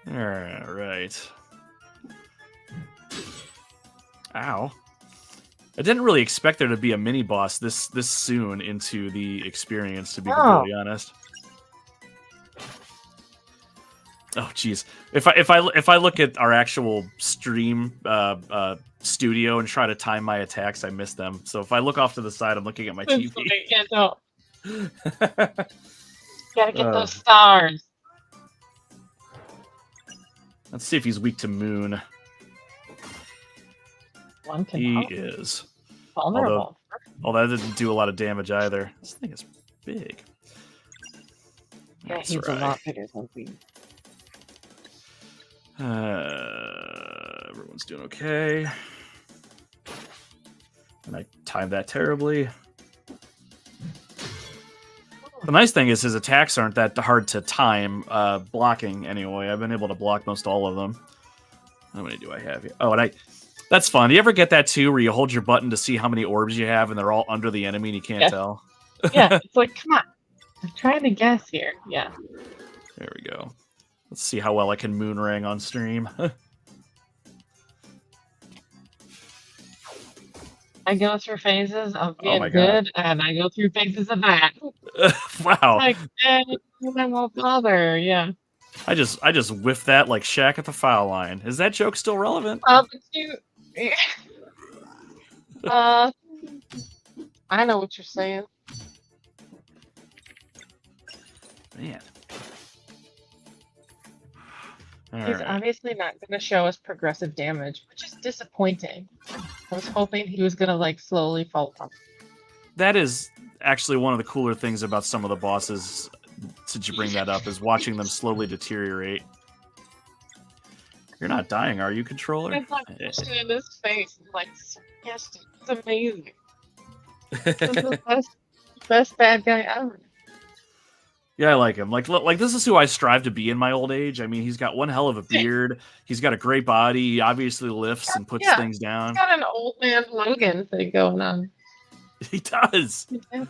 [SPEAKER 1] All right. Ow. I didn't really expect there to be a mini boss this soon into the experience, to be completely honest. Oh, geez. If I look at our actual stream studio and try to time my attacks, I miss them. So if I look off to the side, I'm looking at my
[SPEAKER 2] That's
[SPEAKER 1] TV.
[SPEAKER 2] funny. Yeah, no. Gotta get those stars.
[SPEAKER 1] Let's see if he's weak to moon.
[SPEAKER 2] One can
[SPEAKER 1] He
[SPEAKER 2] help.
[SPEAKER 1] is.
[SPEAKER 2] Vulnerable.
[SPEAKER 1] Although that didn't do a lot of damage either. This thing is big.
[SPEAKER 2] Yeah,
[SPEAKER 1] That's
[SPEAKER 2] he's a
[SPEAKER 1] right.
[SPEAKER 2] lot bigger than we.
[SPEAKER 1] Everyone's doing okay. And I timed that terribly. The nice thing is his attacks aren't that hard to time blocking anyway. I've been able to block most all of them. How many do I have here? Oh, and that's fun. You ever get that too, where you hold your button to see how many orbs you have and they're all under the enemy and you can't tell?
[SPEAKER 2] Yeah, it's like, come on. I'm trying to guess here. Yeah.
[SPEAKER 1] There we go. Let's see how well I can moonring on stream.
[SPEAKER 2] I go through phases of being
[SPEAKER 1] my God.
[SPEAKER 2] good, and I go through phases of that.
[SPEAKER 1] Wow.
[SPEAKER 2] Like, I won't bother. Yeah.
[SPEAKER 1] I just whiffed that like Shaq at the foul line. Is that joke still relevant?
[SPEAKER 2] But you, I know what you're saying.
[SPEAKER 1] Man.
[SPEAKER 2] He's obviously not going to show us progressive damage, which is disappointing. I was hoping he was going to like slowly fall off.
[SPEAKER 1] That is actually one of the cooler things about some of the bosses, since you bring that up, is watching them slowly deteriorate. You're not dying, are you, controller?
[SPEAKER 2] It's like pushing in his face. Like, yes, it's amazing. This is the best bad guy ever.
[SPEAKER 1] Yeah, I like him. Like this is who I strive to be in my old age. I mean, he's got one hell of a beard. He's got a great body. He obviously lifts and puts things down.
[SPEAKER 2] He's got an old man Logan thing going on.
[SPEAKER 1] He does.
[SPEAKER 2] Yeah.
[SPEAKER 1] All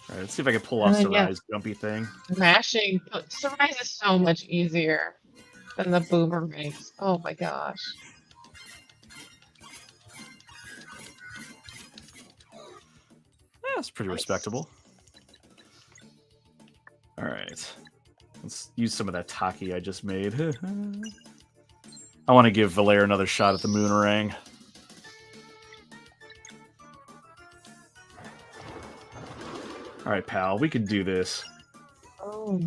[SPEAKER 1] right, let's see if I can pull off Sarai's jumpy thing.
[SPEAKER 2] Mashing. Sarai is so much easier than the boomerangs. Oh my gosh.
[SPEAKER 1] Yeah, that's pretty respectable. All right. Let's use some of that Taki I just made. I want to give Valere another shot at the Moonerang. All right, pal. We can do this.
[SPEAKER 2] Oh.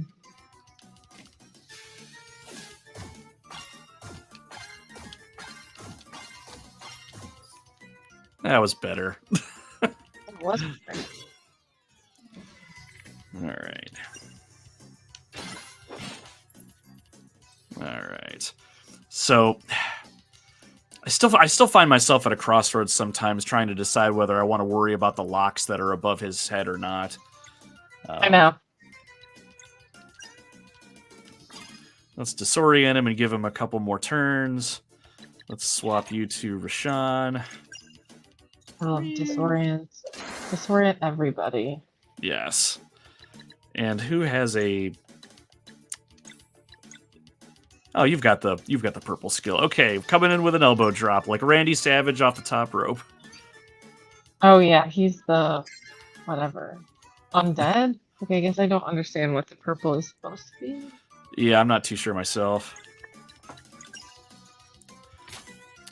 [SPEAKER 1] That was better.
[SPEAKER 2] It was better.
[SPEAKER 1] All right. All right. So I still find myself at a crossroads sometimes trying to decide whether I want to worry about the locks that are above his head or not.
[SPEAKER 2] I know.
[SPEAKER 1] Let's disorient him and give him a couple more turns. Let's swap you to Rashawn.
[SPEAKER 2] Oh, disorient everybody.
[SPEAKER 1] Yes. And who has a... Oh, you've got the purple skill. Okay, coming in with an elbow drop, like Randy Savage off the top rope.
[SPEAKER 2] Oh yeah, he's the whatever. Undead? Okay, I guess I don't understand what the purple is supposed to be.
[SPEAKER 1] Yeah, I'm not too sure myself.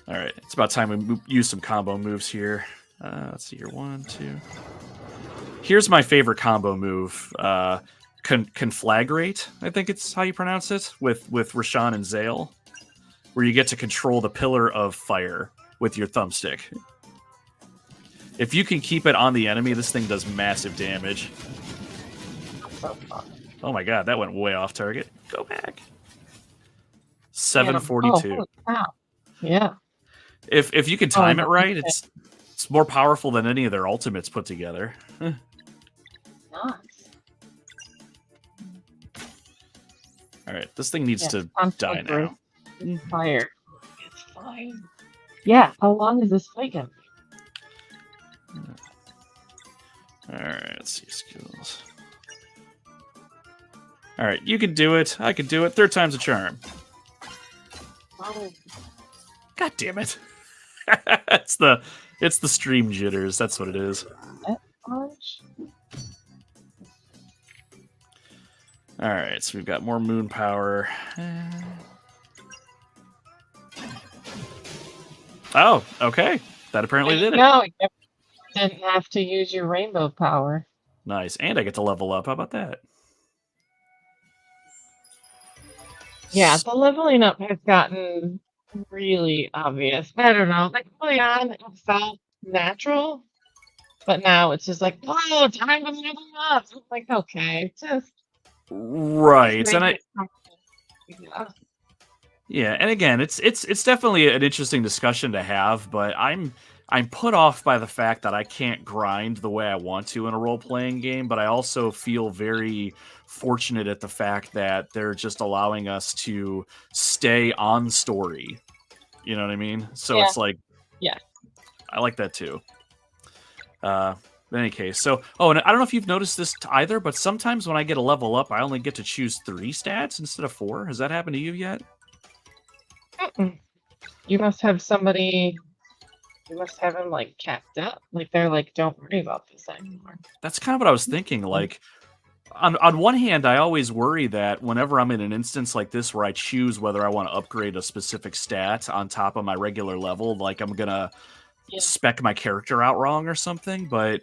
[SPEAKER 1] All right, it's about time we use some combo moves here. Let's see here, 1, 2. Here's my favorite combo move. Conflagrate, I think it's how you pronounce it, with Rashawn and Zale, where you get to control the pillar of fire with your thumbstick. If you can keep it on the enemy, this thing does massive damage.
[SPEAKER 2] So fun.
[SPEAKER 1] Oh my god, that went way off target. Go back. 742.
[SPEAKER 2] Oh, wow. Yeah.
[SPEAKER 1] If you can time it right, it's more powerful than any of their ultimates put together.
[SPEAKER 2] Nice.
[SPEAKER 1] All right, this thing needs to die now.
[SPEAKER 2] Fire. It's fine. Yeah. How long is this fight gonna be?
[SPEAKER 1] All right, let's see skills. All right, you can do it. I can do it. Third time's a charm.
[SPEAKER 2] Oh.
[SPEAKER 1] God damn it! it's the stream jitters. That's what it is.
[SPEAKER 2] Punch.
[SPEAKER 1] All All right, so we've got more moon power. Oh, okay. That apparently did it.
[SPEAKER 2] No, you didn't have to use your rainbow power.
[SPEAKER 1] Nice. And I get to level up. How about that?
[SPEAKER 2] Yeah, the leveling up has gotten really obvious. I don't know. Like early on, it felt natural, but now it's just like, oh, time to level up. It's like, okay, just
[SPEAKER 1] Right.
[SPEAKER 2] make
[SPEAKER 1] And
[SPEAKER 2] it comfortable.
[SPEAKER 1] yeah, and again, it's definitely an interesting discussion to have, but I'm put off by the fact that I can't grind the way I want to in a role-playing game, but I also feel very fortunate at the fact that they're just allowing us to stay on story. You know what I mean? So
[SPEAKER 2] Yeah,
[SPEAKER 1] it's like
[SPEAKER 2] yeah.
[SPEAKER 1] I like that too. In any case, so and I don't know if you've noticed this either, but sometimes when I get a level up, I only get to choose 3 stats instead of 4. Has that happened to you yet?
[SPEAKER 2] Mm-mm. You must have somebody. You must have them like capped up. Like they're like, don't worry about this anymore.
[SPEAKER 1] That's kind of what I was thinking. Like, on one hand, I always worry that whenever I'm in an instance like this where I choose whether I want to upgrade a specific stat on top of my regular level, like I'm gonna
[SPEAKER 2] Yeah.
[SPEAKER 1] spec my character out wrong or something. But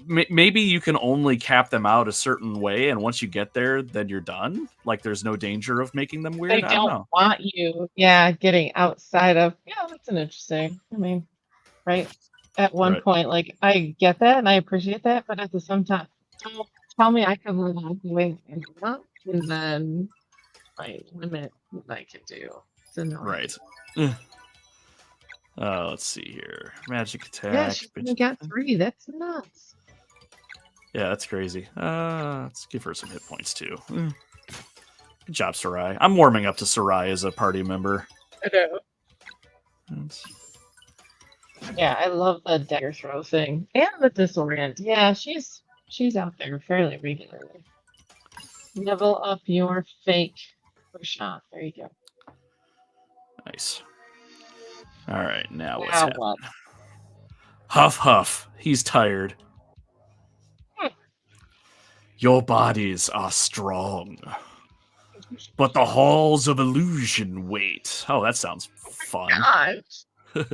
[SPEAKER 1] maybe you can only cap them out a certain way, and once you get there, then you're done. Like there's no danger of making them
[SPEAKER 2] They
[SPEAKER 1] weird. I don't
[SPEAKER 2] don't
[SPEAKER 1] know.
[SPEAKER 2] want you, getting outside of. Yeah, that's an interesting. I mean, right? At one
[SPEAKER 1] Right.
[SPEAKER 2] point, like I get that and I appreciate that, but at the same time, don't tell me I can live on doing and not, and then like limit what I can do. It's annoying.
[SPEAKER 1] Right. Let's see here. Magic
[SPEAKER 2] Yeah,
[SPEAKER 1] attack.
[SPEAKER 2] she only got 3. That's nuts.
[SPEAKER 1] Yeah, that's crazy. Let's give her some hit points too. Good job, Sarai. I'm warming up to Sarai as a party member.
[SPEAKER 2] I know.
[SPEAKER 1] That's-
[SPEAKER 2] Yeah, I love the dagger throw thing and the disorient. Yeah, she's out there fairly regularly. Level up your fake shot. There you go.
[SPEAKER 1] Nice. All right, now what's
[SPEAKER 2] Now
[SPEAKER 1] happening?
[SPEAKER 2] what?
[SPEAKER 1] Huff, huff. He's tired. Your bodies are strong, but the halls of illusion wait. Oh, that sounds fun.
[SPEAKER 2] Gosh.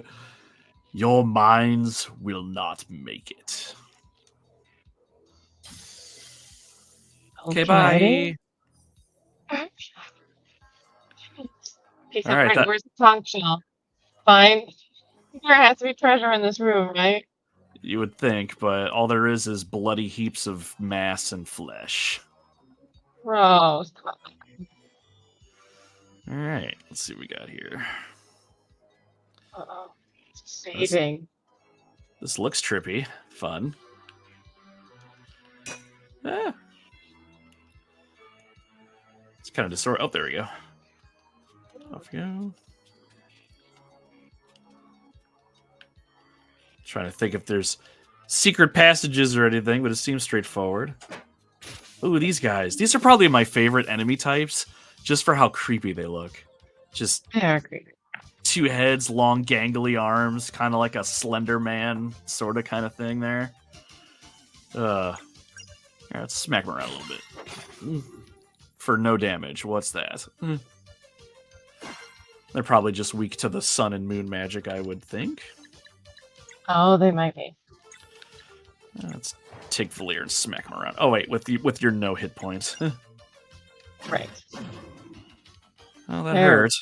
[SPEAKER 1] Your minds will not make it. Okay, bye.
[SPEAKER 2] Peace
[SPEAKER 1] All
[SPEAKER 2] out.
[SPEAKER 1] right,
[SPEAKER 2] Right,
[SPEAKER 1] that
[SPEAKER 2] where's the conch shell? Fine. There has to be treasure in this room, right?
[SPEAKER 1] you would think, but all there is bloody heaps of mass and flesh.
[SPEAKER 2] Gross.
[SPEAKER 1] All right, let's see what we got here.
[SPEAKER 2] Uh-oh. Saving.
[SPEAKER 1] This looks trippy. Fun. Ah. It's kind of disorder. Oh, there we go. Off you go. Trying to think if there's secret passages or anything, but it seems straightforward. Ooh, these guys. These are probably my favorite enemy types, just for how creepy they look. Just
[SPEAKER 2] Yeah, creepy.
[SPEAKER 1] 2 heads, long, gangly arms, kind of like a Slender Man sort of kind of thing there. Yeah, let's smack him around a little bit. For no damage. What's that? They're probably just weak to the sun and moon magic, I would think.
[SPEAKER 2] Oh, they might be.
[SPEAKER 1] Let's take Valir and smack him around. Oh wait, with your no hit points.
[SPEAKER 2] Right.
[SPEAKER 1] Oh, that
[SPEAKER 2] There.
[SPEAKER 1] hurt.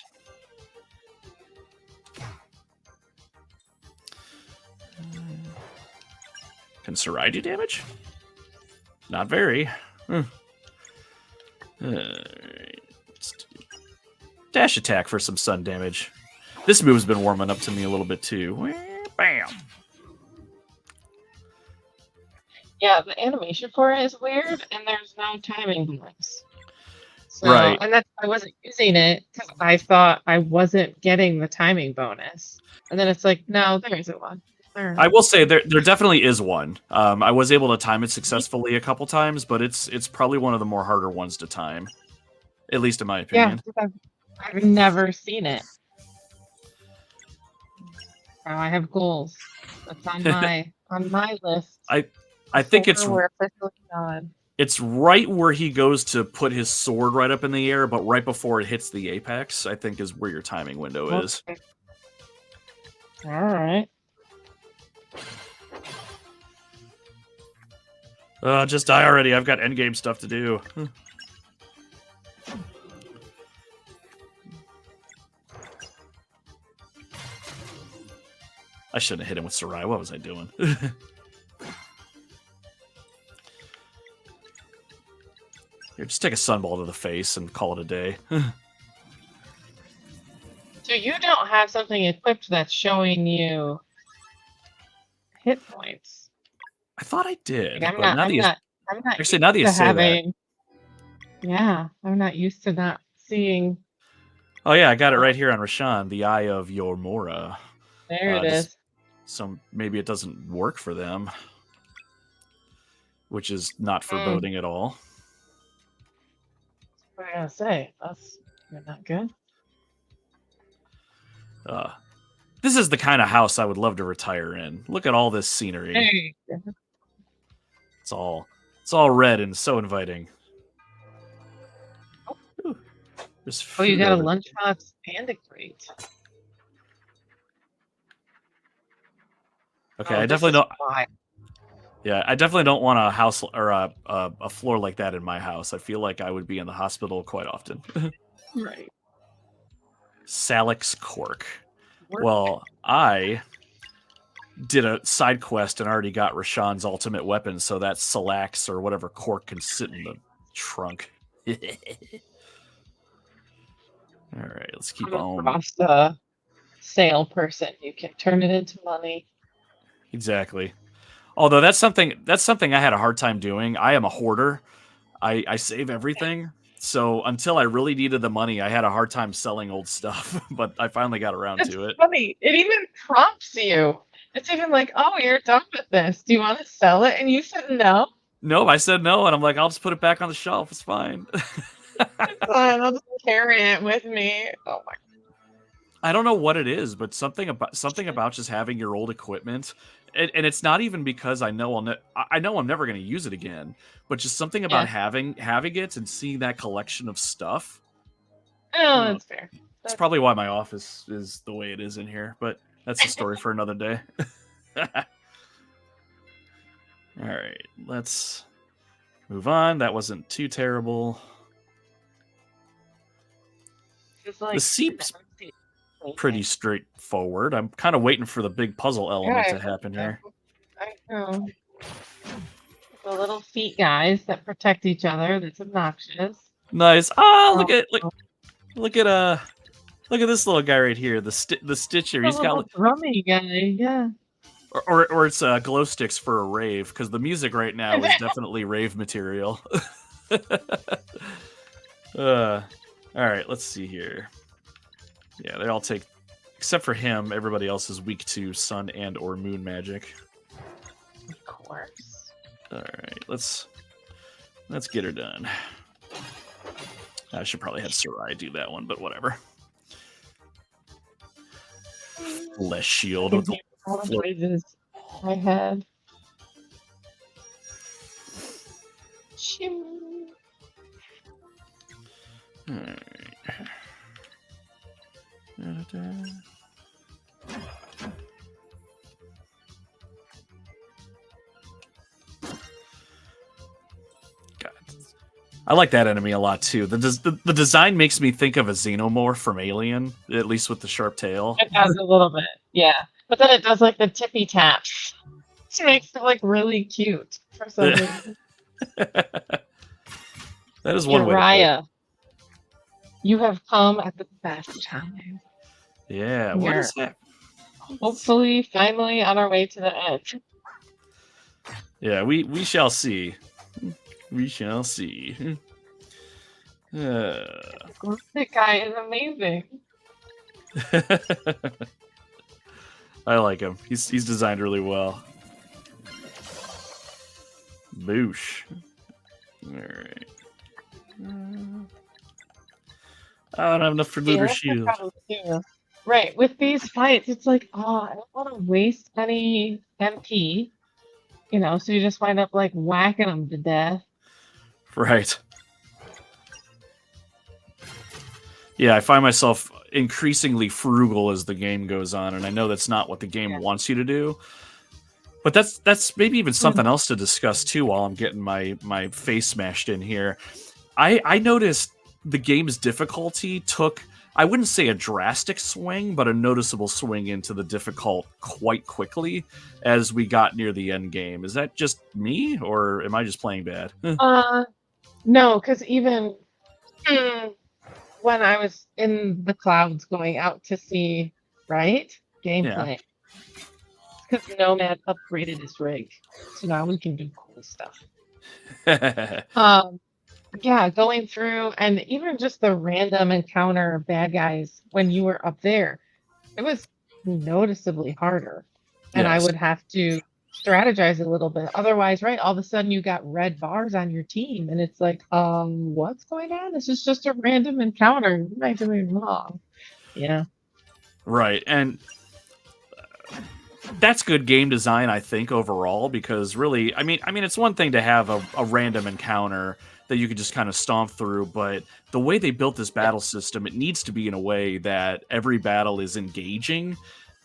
[SPEAKER 1] Can Sarai do damage? Not very. Let's do dash attack for some sun damage. This move's been warming up to me a little bit too. Bam.
[SPEAKER 2] Yeah, the animation for it is weird, and there's no timing bonus. So,
[SPEAKER 1] Right.
[SPEAKER 2] and that's I wasn't using it because I thought I wasn't getting the timing bonus, and then it's like, no, there isn't one.
[SPEAKER 1] I will say there definitely is one. I was able to time it successfully a couple times, but it's probably one of the more harder ones to time, at least in my opinion.
[SPEAKER 2] Yeah, I've never seen it. Now I have goals. That's on my list.
[SPEAKER 1] I think it's
[SPEAKER 2] We're officially done.
[SPEAKER 1] It's right where he goes to put his sword right up in the air, but right before it hits the apex, I think is where your timing window is.
[SPEAKER 2] Okay. All right.
[SPEAKER 1] Just die already. I've got endgame stuff to do. I shouldn't have hit him with Sarai. What was I doing? Here, just take a sunball to the face and call it a day.
[SPEAKER 2] So you don't have something equipped that's showing you hit points.
[SPEAKER 1] I thought I did.
[SPEAKER 2] Like, I'm
[SPEAKER 1] but
[SPEAKER 2] not
[SPEAKER 1] actually, now that you
[SPEAKER 2] used to
[SPEAKER 1] say that.
[SPEAKER 2] having. Yeah, I'm not used to not seeing.
[SPEAKER 1] Oh, yeah, I got it right here on Rashawn. The Eye of Yormora.
[SPEAKER 2] There it is.
[SPEAKER 1] So maybe it doesn't work for them, which is not foreboding at all.
[SPEAKER 2] What am I gonna say? That's not good.
[SPEAKER 1] This is the kind of house I would love to retire in. Look at all this scenery.
[SPEAKER 2] Hey.
[SPEAKER 1] It's all red and so inviting. Ooh,
[SPEAKER 2] Oh, you got a lunchbox and a crate.
[SPEAKER 1] Okay, I definitely don't. Yeah, I definitely don't want a house or a floor like that in my house. I feel like I would be in the hospital quite often.
[SPEAKER 2] Right.
[SPEAKER 1] Salix Cork. Well, I did a side quest and already got Rashawn's ultimate weapon, so that Salax or whatever Cork can sit in the trunk. All right, let's keep on.
[SPEAKER 2] Across the sale person, you can turn it into money.
[SPEAKER 1] Exactly. Although that's something I had a hard time doing. I am a hoarder. I save everything. So until I really needed the money, I had a hard time selling old stuff, but I finally got around to it.
[SPEAKER 2] Funny. It even prompts you. It's even like, oh, you're done with this. Do you want to sell it? And you said no.
[SPEAKER 1] No, I said no, and I'm like, I'll just put it back on the shelf. It's fine.
[SPEAKER 2] It's fine. I'll just carry it with me. Oh my.
[SPEAKER 1] I don't know what it is, but something about just having your old equipment, and it's not even because I know I'm never going to use it again, but just something about having it and seeing that collection of stuff.
[SPEAKER 2] Oh, that's fair.
[SPEAKER 1] That's probably why my office is the way it is in here, but that's a story for another day. All right, let's move on. That wasn't too terrible.
[SPEAKER 2] Like,
[SPEAKER 1] the seep's pretty straightforward. I'm kind of waiting for the big puzzle element to happen here.
[SPEAKER 2] I know. The little feet guys that protect each other. That's obnoxious.
[SPEAKER 1] Nice. Look at this little guy right here. The Stitcher. He's got
[SPEAKER 2] a rummy guy. Yeah.
[SPEAKER 1] Or it's glow sticks for a rave, because the music right now is definitely rave material. All right, let's see here. Yeah, they all take, except for him, everybody else is weak to sun and or moon magic.
[SPEAKER 2] Of course.
[SPEAKER 1] All right, let's get her done. I should probably have Sarai do that one, but whatever. Less shield.
[SPEAKER 2] All the noises I had. Shoo.
[SPEAKER 1] All right. God. I like that enemy a lot too. The design makes me think of a xenomorph from Alien, at least with the sharp tail.
[SPEAKER 2] It does a little bit, yeah. But then it does like the tippy taps. It makes it like really cute for some reason.
[SPEAKER 1] That is one way.
[SPEAKER 2] Raya, you have come at the best time.
[SPEAKER 1] Yeah, what is that?
[SPEAKER 2] Hopefully, finally on our way to the edge.
[SPEAKER 1] Yeah, we shall see. We shall see.
[SPEAKER 2] That guy is amazing.
[SPEAKER 1] I like him. He's designed really well. Boosh. All right. I don't have enough for Luger Shield.
[SPEAKER 2] Right, with these fights, it's like, oh, I don't want to waste any MP, so you just wind up like whacking them to death.
[SPEAKER 1] Right. Yeah, I find myself increasingly frugal as the game goes on, and I know that's not what the game wants you to do. But that's maybe even something else to discuss too while I'm getting my face smashed in here. I noticed the game's difficulty took, I wouldn't say a drastic swing, but a noticeable swing into the difficult quite quickly as we got near the end game. Is that just me, or am I just playing bad?
[SPEAKER 2] No, because even when I was in the clouds going out to see, right, gameplay, because Nomad upgraded his rig, so now we can do cool stuff. Yeah, going through and even just the random encounter of bad guys when you were up there, it was noticeably harder. And I
[SPEAKER 1] Yes.
[SPEAKER 2] would have to strategize a little bit. Otherwise, right, all of a sudden you got red bars on your team, and it's like, what's going on? This is just a random encounter. What am I doing wrong? Yeah.
[SPEAKER 1] Right. And that's good game design, I think, overall, because really, I mean, it's one thing to have a random encounter that you could just kind of stomp through, but the way they built this battle system, it needs to be in a way that every battle is engaging,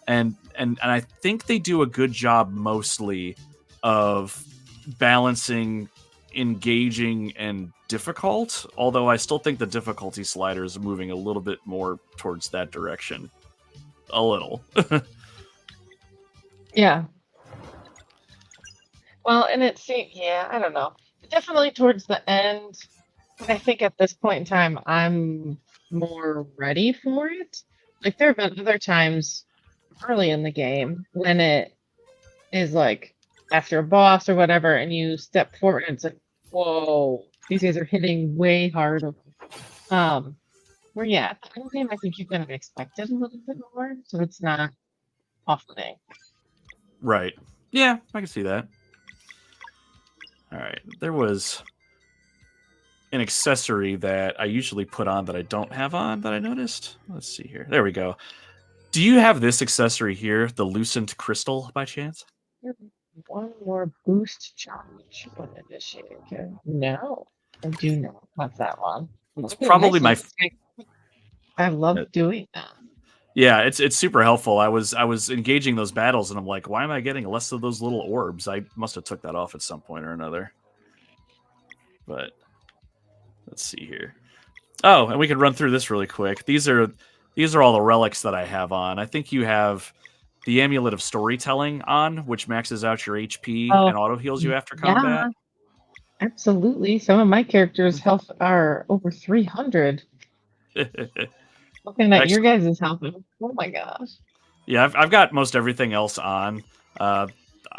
[SPEAKER 1] and I think they do a good job mostly of balancing engaging and difficult, although I still think the difficulty slider is moving a little bit more towards that direction. A little.
[SPEAKER 2] Yeah. Well, and it seems, yeah, I don't know. Definitely towards the end, I think at this point in time, I'm more ready for it. Like, there have been other times early in the game when it is like after a boss or whatever, and you step forward and it's like, whoa, these guys are hitting way harder. Where yeah, at the end game, I think you kind of expected a little bit more, so it's not off-putting.
[SPEAKER 1] Right. Yeah, I can see that. All right. There was an accessory that I usually put on that I don't have on that I noticed. Let's see here. There we go. Do you have this accessory here, the Lucent Crystal, by chance?
[SPEAKER 2] One more boost charge when initiating. Okay. No, I do not. What's that one?
[SPEAKER 1] It's
[SPEAKER 2] Okay,
[SPEAKER 1] probably
[SPEAKER 2] nice.
[SPEAKER 1] my.
[SPEAKER 2] I love doing that.
[SPEAKER 1] Yeah, it's super helpful. I was engaging those battles, and I'm like, why am I getting less of those little orbs? I must have took that off at some point or another. But let's see here. Oh, and we can run through this really quick. These are all the relics that I have on. I think you have the Amulet of Storytelling on, which maxes out your HP and auto heals you after combat.
[SPEAKER 2] Yeah, absolutely. Some of my characters' health are over 300. Looking at your guys' health, oh my gosh.
[SPEAKER 1] Yeah, I've got most everything else on. I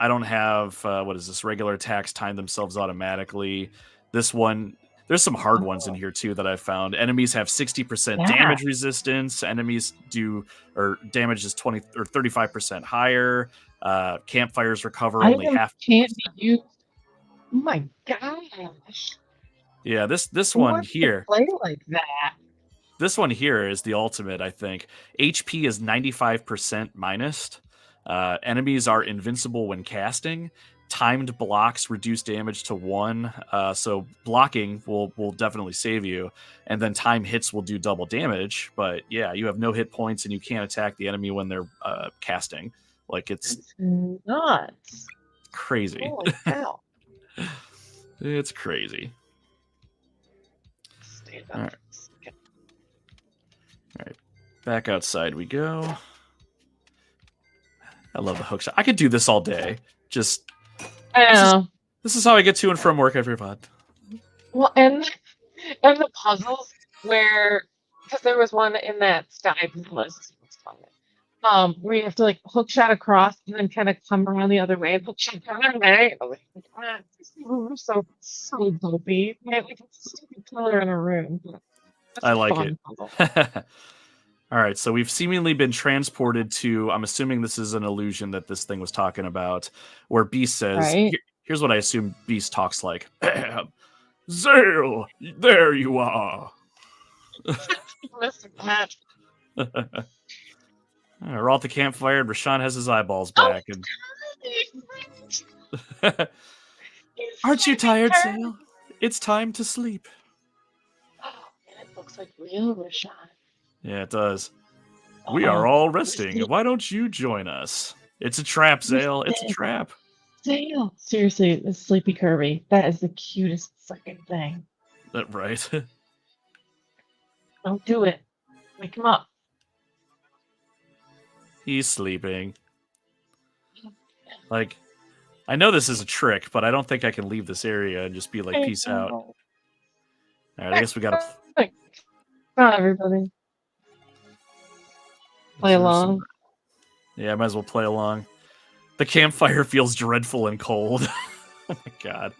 [SPEAKER 1] don't have what is this? Regular attacks time themselves automatically. This one, there's some hard ones in here too that I found. Enemies have 60% damage resistance. Enemies do, or damage is 20 or 35% higher. Campfires recover only half.
[SPEAKER 2] Can't be used. Oh my gosh.
[SPEAKER 1] Yeah, this one here.
[SPEAKER 2] Play like that.
[SPEAKER 1] This one here is the ultimate, I think. HP is 95% minus. Enemies are invincible when casting. Timed blocks reduce damage to 1. So blocking will definitely save you. And then time hits will do double damage. But yeah, you have no hit points and you can't attack the enemy when they're casting. Like, it's
[SPEAKER 2] nuts.
[SPEAKER 1] Crazy.
[SPEAKER 2] Holy cow.
[SPEAKER 1] It's crazy. All right. All right, back outside we go. I love the hook shot. I could do this all day. Just this is how I get to and from work every month.
[SPEAKER 2] Well, and the puzzles where, because there was one in that Sky Palace, where you have to like hook shot across and then kind of come around the other way and hook shot the other way. So dopey. Like it's a stupid killer in a room.
[SPEAKER 1] I like it. All right, so we've seemingly been transported to, I'm assuming this is an illusion that this thing was talking about, where Beast says, here's what I assume Beast talks like. Zale, there you are. We're all at the campfire, and Rashawn has his eyeballs back. And aren't you tired, Zale? It's time to sleep.
[SPEAKER 2] Oh, and it looks like real Rashawn.
[SPEAKER 1] Yeah, it does. We are all resting. Why don't you join us? It's a trap, Zale. It's a trap.
[SPEAKER 2] Zale. Seriously, the Sleepy Kirby. That is the cutest freaking thing.
[SPEAKER 1] Right.
[SPEAKER 2] Don't do it. Wake him up.
[SPEAKER 1] He's sleeping. Like, I know this is a trick, but I don't think I can leave this area and just be like, peace out. All right, I guess we gotta.
[SPEAKER 2] Come on, everybody. Play along.
[SPEAKER 1] Yeah, I might as well play along. The campfire feels dreadful and cold. Oh my god.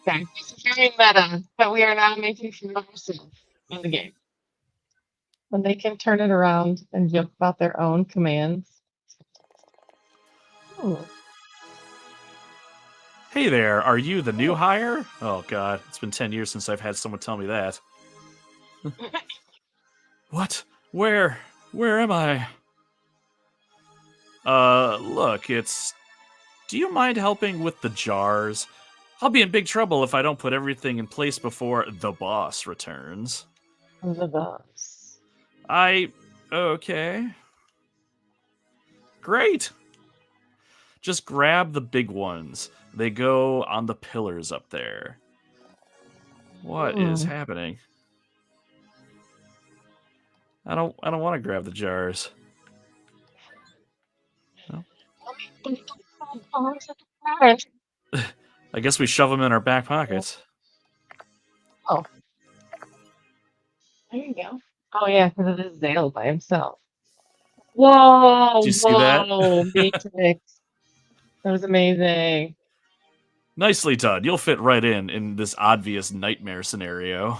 [SPEAKER 2] Okay, it's very meta, but we are now making fun of ourselves in the game. When they can turn it around and joke about their own commands. Oh.
[SPEAKER 1] Hey there, are you the new hire? Oh god, it's been 10 years since I've had someone tell me that. What? Where am I? Look, it's... Do you mind helping with the jars? I'll be in big trouble if I don't put everything in place before the boss returns.
[SPEAKER 2] The boss.
[SPEAKER 1] Okay. Great. Just grab the big ones. They go on the pillars up there. What is happening? I don't want to grab the jars. No. I guess we shove them in our back pockets.
[SPEAKER 2] Oh. There you go. Oh yeah, because it is Zale by himself. Whoa!
[SPEAKER 1] Did you see that?
[SPEAKER 2] Matrix. That was amazing.
[SPEAKER 1] Nicely done. You'll fit right in this obvious nightmare scenario.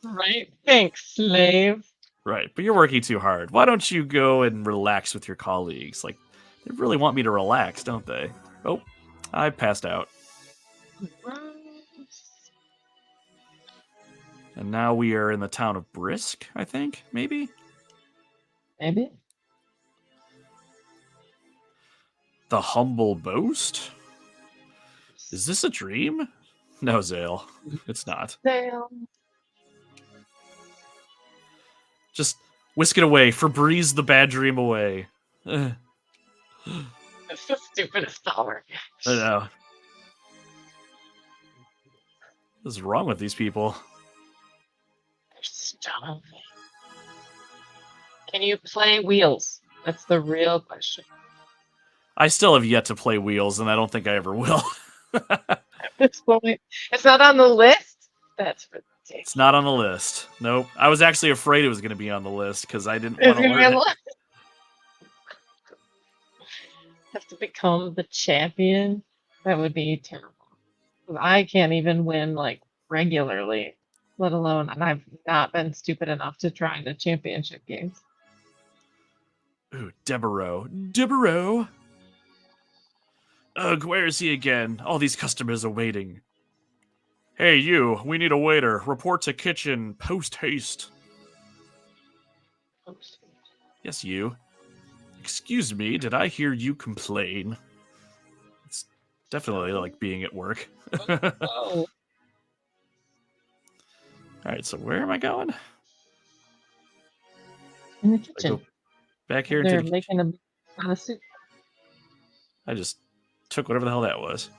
[SPEAKER 2] Right? Thanks, slave.
[SPEAKER 1] Right, but you're working too hard. Why don't you go and relax with your colleagues? Like, they really want me to relax, don't they? Oh, I passed out. And now we are in the town of Brisk, I think, maybe?
[SPEAKER 2] Maybe.
[SPEAKER 1] The Humble Boast? Is this a dream? No, Zale, it's not.
[SPEAKER 2] Zale.
[SPEAKER 1] Just whisk it away. Febreze the bad dream away.
[SPEAKER 2] It's the stupidest dollar.
[SPEAKER 1] I know. What is wrong with these people?
[SPEAKER 2] Stop. Can you play Wheels? That's the real question.
[SPEAKER 1] I still have yet to play Wheels, and I don't think I ever will.
[SPEAKER 2] At this point, it's not on the list. That's ridiculous.
[SPEAKER 1] It's not on the list. Nope. I was actually afraid it was going to be on the list because I didn't want to learn it.
[SPEAKER 2] Have to become the champion. That would be terrible. I can't even win like regularly, let alone, and I've not been stupid enough to try the championship games.
[SPEAKER 1] Ooh, Deborah. Ugh, where is he again? All these customers are waiting. Hey, you, we need a waiter. Report to kitchen, post haste. Yes, you. Excuse me, did I hear you complain? It's definitely like being at work.
[SPEAKER 2] Oh.
[SPEAKER 1] Alright, so where am I going?
[SPEAKER 2] In the kitchen.
[SPEAKER 1] Back here
[SPEAKER 2] They're
[SPEAKER 1] into the
[SPEAKER 2] making a soup.
[SPEAKER 1] I just took whatever the hell that was.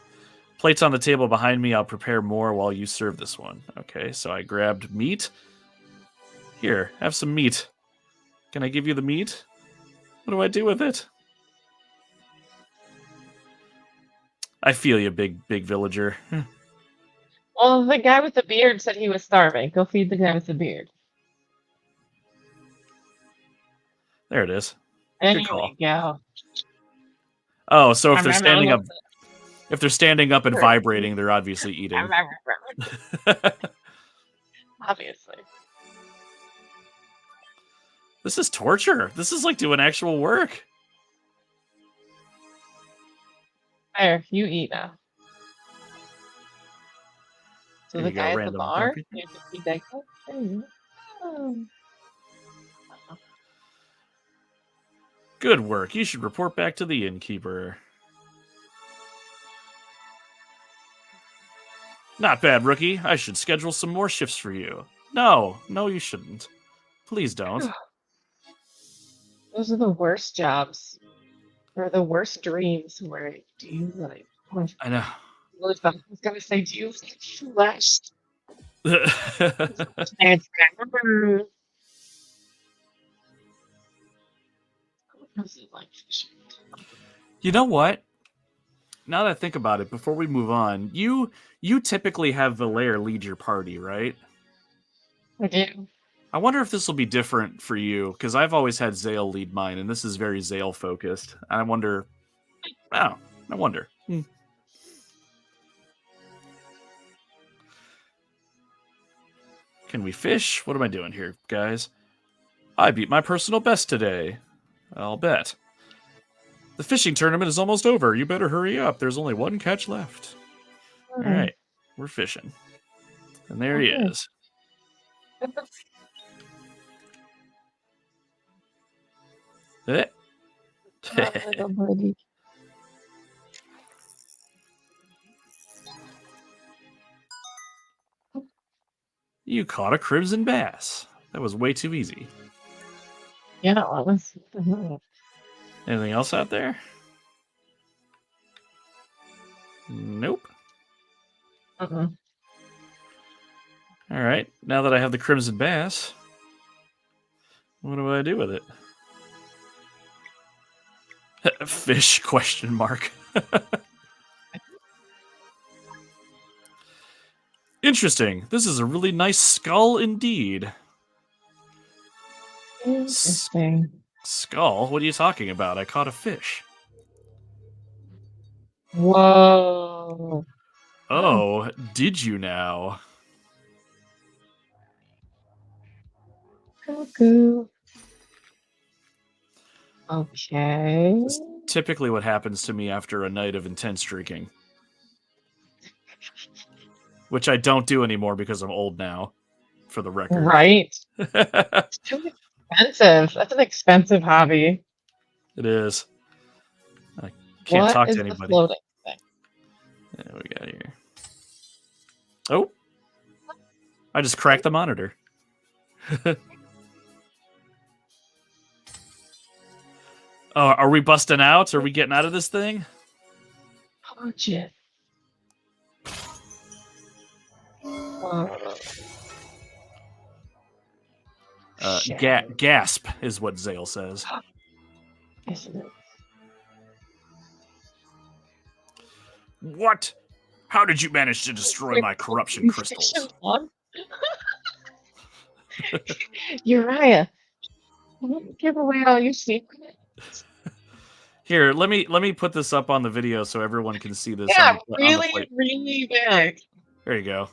[SPEAKER 1] Plates on the table behind me. I'll prepare more while you serve this one. Okay, so I grabbed meat. Here, have some meat. Can I give you the meat? What do I do with it? I feel you, big villager.
[SPEAKER 2] Well, the guy with the beard said he was starving. Go feed the guy with the beard.
[SPEAKER 1] There it is.
[SPEAKER 2] There
[SPEAKER 1] Good call.
[SPEAKER 2] we go.
[SPEAKER 1] Oh, so if they're standing up, if they're standing up and vibrating, they're obviously eating.
[SPEAKER 2] Obviously.
[SPEAKER 1] This is torture. This is like doing actual work.
[SPEAKER 2] There, you eat now. So the guy at the bar, you have to feed that guy. Oh.
[SPEAKER 1] Good work. You should report back to the innkeeper. Not bad, rookie. I should schedule some more shifts for you. No, you shouldn't. Please don't.
[SPEAKER 2] Those are the worst jobs or the worst dreams where do you like
[SPEAKER 1] I know.
[SPEAKER 2] I was gonna say, do you flesh and forever? Like fishing?
[SPEAKER 1] You know what? Now that I think about it, before we move on, you typically have Valair lead your party, right?
[SPEAKER 2] I do.
[SPEAKER 1] I wonder if this will be different for you, because I've always had Zale lead mine, and this is very Zale focused. I wonder. Oh, I wonder. Can we fish? What am I doing here, guys? I beat my personal best today. I'll bet. The fishing tournament is almost over. You better hurry up. There's only one catch left. All right, we're fishing. And there he is.
[SPEAKER 2] Little buddy.
[SPEAKER 1] You caught a crimson bass. That was way too easy.
[SPEAKER 2] Yeah, it was.
[SPEAKER 1] Anything else out there? Nope.
[SPEAKER 2] Uh-uh.
[SPEAKER 1] All right. Now that I have the crimson bass, what do I do with it? Fish? Question mark. Interesting. This is a really nice skull indeed.
[SPEAKER 2] Interesting.
[SPEAKER 1] Skull? What are you talking about? I caught a fish.
[SPEAKER 2] Whoa.
[SPEAKER 1] Oh, did you now?
[SPEAKER 2] Cuckoo. Okay.
[SPEAKER 1] This is typically what happens to me after a night of intense drinking. Which I don't do anymore because I'm old now, for the record.
[SPEAKER 2] Right. It's too expensive. That's an expensive hobby.
[SPEAKER 1] It is. I can't talk to anybody.
[SPEAKER 2] The floating thing?
[SPEAKER 1] Yeah, we got here. Oh, I just cracked the monitor. Oh, are we busting out? Are we getting out of this thing?
[SPEAKER 2] Oh, shit.
[SPEAKER 1] Gasp is what Zale says.
[SPEAKER 2] Yes, it is.
[SPEAKER 1] What? How did you manage to destroy my corruption crystals?
[SPEAKER 2] Uriah, don't give away all your secrets.
[SPEAKER 1] Here, let me put this up on the video so everyone can see this.
[SPEAKER 2] Yeah,
[SPEAKER 1] on the
[SPEAKER 2] really,
[SPEAKER 1] plate.
[SPEAKER 2] really big.
[SPEAKER 1] There you go.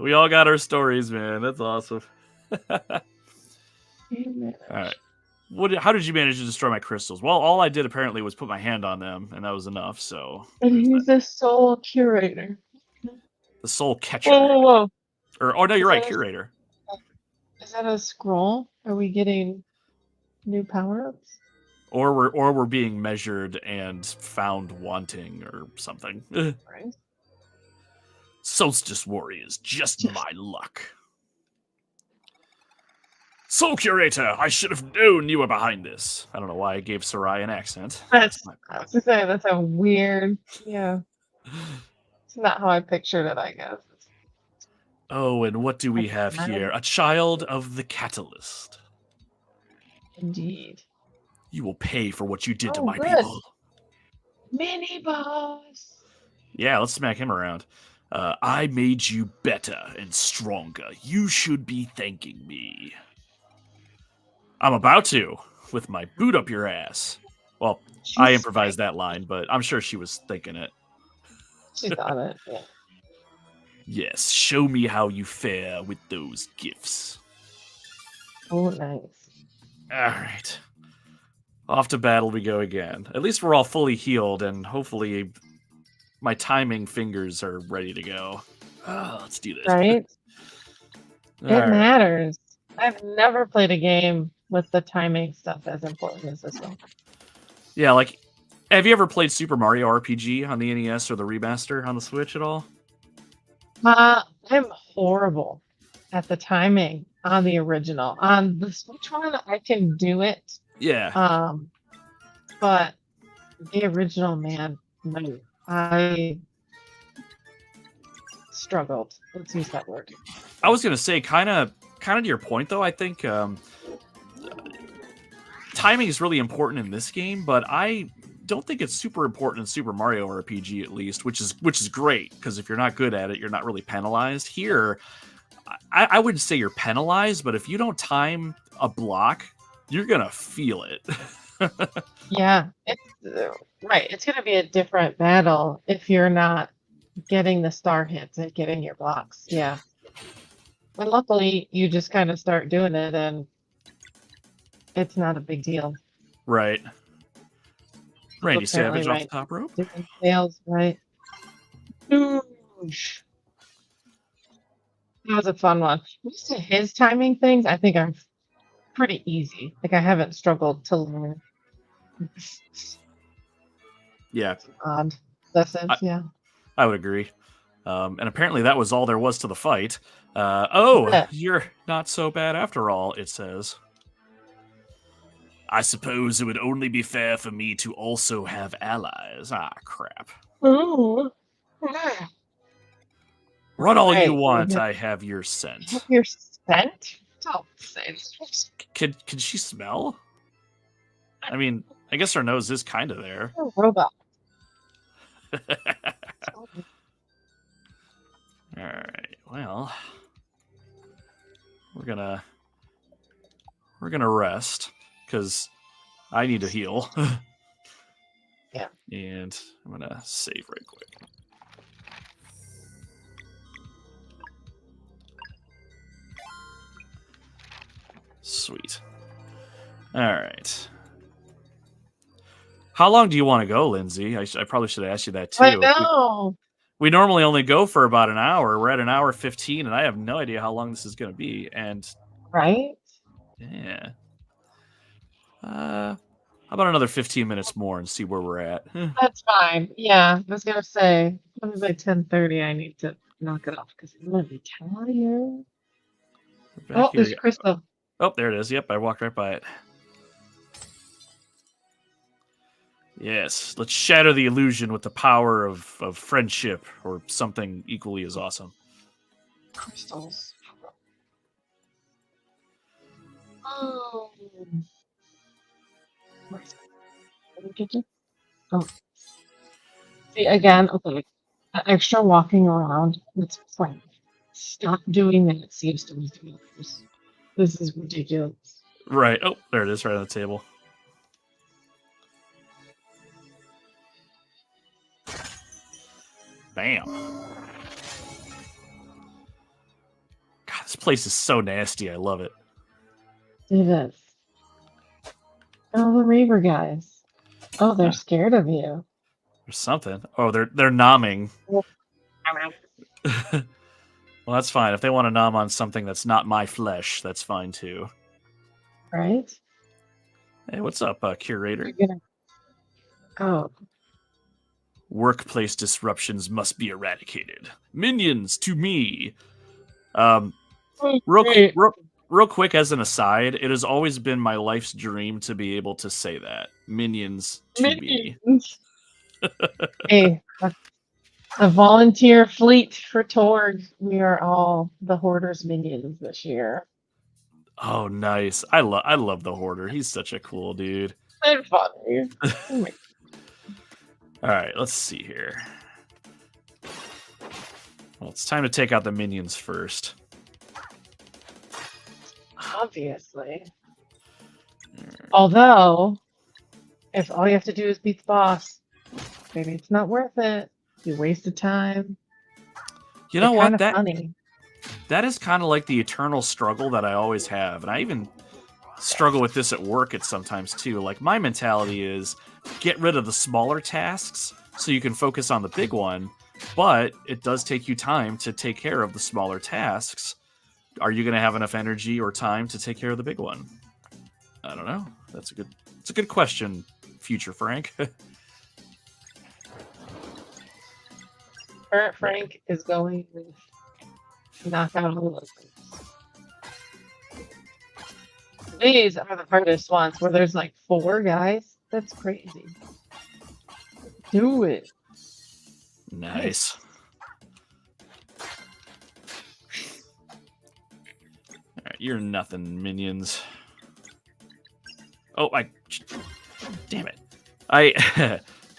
[SPEAKER 1] We all got our stories, man. That's awesome. All right. How did you manage to destroy my crystals? Well, all I did apparently was put my hand on them, and that was enough. So.
[SPEAKER 2] And he's the soul curator.
[SPEAKER 1] The soul catcher.
[SPEAKER 2] Whoa.
[SPEAKER 1] Oh no, you're right, curator.
[SPEAKER 2] Is that a scroll? Are we getting new power-ups?
[SPEAKER 1] Or we're being measured and found wanting or something.
[SPEAKER 2] Right.
[SPEAKER 1] Solstice warriors, just my luck. Soul Curator, I should have known you were behind this. I don't know why I gave Sarai an accent.
[SPEAKER 2] I was to say, that's a weird, yeah. It's not how I pictured it, I guess.
[SPEAKER 1] Oh, and what do we have here? A child of the Catalyst.
[SPEAKER 2] Indeed.
[SPEAKER 1] You will pay for what you did to my people.
[SPEAKER 2] Mini boss.
[SPEAKER 1] Yeah, let's smack him around. I made you better and stronger. You should be thanking me. I'm about to, with my boot up your ass. Well, I improvised that line, but I'm sure she was thinking it.
[SPEAKER 2] She thought it, yeah.
[SPEAKER 1] Yes, show me how you fare with those gifts.
[SPEAKER 2] Oh, nice.
[SPEAKER 1] All right. Off to battle we go again. At least we're all fully healed, and hopefully my timing fingers are ready to go. Let's do this.
[SPEAKER 2] Right? It matters. I've never played a game with the timing stuff as important as this one.
[SPEAKER 1] Yeah, like Have you ever played Super Mario RPG on the NES or the remaster on the Switch at all?
[SPEAKER 2] I'm horrible at the timing on the original. On the Switch one, I can do it.
[SPEAKER 1] Yeah.
[SPEAKER 2] Um, but the original, man, no, I struggled. Let's use that word.
[SPEAKER 1] I was gonna say, kind of to your point though. I think timing is really important in this game, but I don't think it's super important in Super Mario RPG at least, which is great because if you're not good at it, you're not really penalized. Here, I wouldn't say you're penalized, but if you don't time a block, you're gonna feel it.
[SPEAKER 2] Yeah, it's right. It's going to be a different battle if you're not getting the star hits and getting your blocks. Yeah. But luckily, you just kind of start doing it and it's not a big deal.
[SPEAKER 1] Right. Randy
[SPEAKER 2] Apparently,
[SPEAKER 1] Savage off
[SPEAKER 2] right.
[SPEAKER 1] the top rope.
[SPEAKER 2] Different sales, right? Oosh. That was a fun one. Most of his timing things, I think, are pretty easy. Like, I haven't struggled to learn.
[SPEAKER 1] Yeah,
[SPEAKER 2] Odd lessons, yeah.
[SPEAKER 1] I would agree. And apparently that was all there was to the fight. Oh,
[SPEAKER 2] Yeah.
[SPEAKER 1] you're not so bad after all, it says. I suppose it would only be fair for me to also have allies. Ah, crap.
[SPEAKER 2] Ooh.
[SPEAKER 1] Run all you
[SPEAKER 2] Right.
[SPEAKER 1] want, I have your scent.
[SPEAKER 2] Your scent? Don't say that.
[SPEAKER 1] Can she smell? I mean, I guess her nose is kind of there.
[SPEAKER 2] You're a robot.
[SPEAKER 1] Alright, well. We're gonna rest, because I need to heal.
[SPEAKER 2] Yeah.
[SPEAKER 1] And I'm gonna save right quick. Sweet. Alright. How long do you want to go, Lindsay? I probably should have asked you that too.
[SPEAKER 2] I know.
[SPEAKER 1] We normally only go for about an hour. We're at an hour 15, and I have no idea how long this is going to be. And
[SPEAKER 2] Right?
[SPEAKER 1] yeah, how about another 15 minutes more and see where we're at?
[SPEAKER 2] That's fine. Yeah, I was gonna say, probably by 10:30, I need to knock it off because I'm gonna be tired. Oh, there's Crystal.
[SPEAKER 1] Oh, there it is. Yep, I walked right by it. Yes, let's shatter the illusion with the power of friendship or something equally as awesome.
[SPEAKER 2] Crystals. Oh. Oh. See, again, okay. Extra walking around. It's fine. Stop doing that. It seems to me. This is ridiculous.
[SPEAKER 1] Right. Oh, there it is, right on the table. Bam. God, this place is so nasty. I love it.
[SPEAKER 2] It is. Oh, the Reaver guys. Oh, they're scared of you.
[SPEAKER 1] There's something. Oh, they're nomming.
[SPEAKER 2] Well,
[SPEAKER 1] Well, that's fine. If they want to nom on something that's not my flesh, that's fine too.
[SPEAKER 2] right?
[SPEAKER 1] Hey, what's up, curator?
[SPEAKER 2] Oh.
[SPEAKER 1] Workplace disruptions must be eradicated. Minions to me. Real quick, as an aside, it has always been my life's dream to be able to say that. Minions to me.
[SPEAKER 2] Hey, a volunteer fleet for Torg. We are all the Hoarder's minions this year.
[SPEAKER 1] Oh, nice. I love the Hoarder. He's such a cool dude.
[SPEAKER 2] So funny. Oh my.
[SPEAKER 1] All right, let's see here. Well, it's time to take out the minions first.
[SPEAKER 2] Obviously. Although, if all you have to do is beat the boss, maybe it's not worth it. You wasted time.
[SPEAKER 1] You know what?
[SPEAKER 2] Funny.
[SPEAKER 1] That is kind of like the eternal struggle that I always have. And I even struggle with this at work at sometimes too. Like, my mentality is get rid of the smaller tasks so you can focus on the big one. But it does take you time to take care of the smaller tasks. Are you going to have enough energy or time to take care of the big one? I don't know. It's a good question, future Frank.
[SPEAKER 2] Current Frank is going to knock out all of them. These are the hardest ones where there's like 4 guys. That's crazy. Do it.
[SPEAKER 1] Nice. All right, you're nothing, minions. Oh, damn it.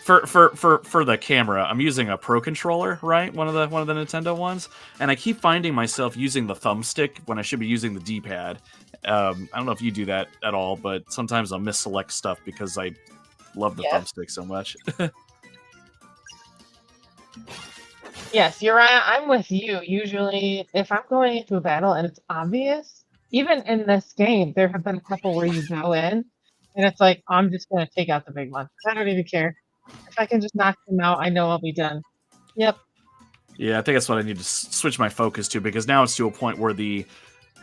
[SPEAKER 1] For the camera, I'm using a Pro Controller, right? One of the Nintendo ones, and I keep finding myself using the thumbstick when I should be using the D-pad. I don't know if you do that at all, but sometimes I'll misselect stuff because I love the thumbstick so much.
[SPEAKER 2] Yes, you're right. I'm with you. Usually, if I'm going into a battle and it's obvious, even in this game, there have been a couple where you go in and it's like, I'm just going to take out the big one. I don't even care. If I can just knock them out, I know I'll be done. Yep.
[SPEAKER 1] Yeah, I think that's what I need to switch my focus to, because now it's to a point where the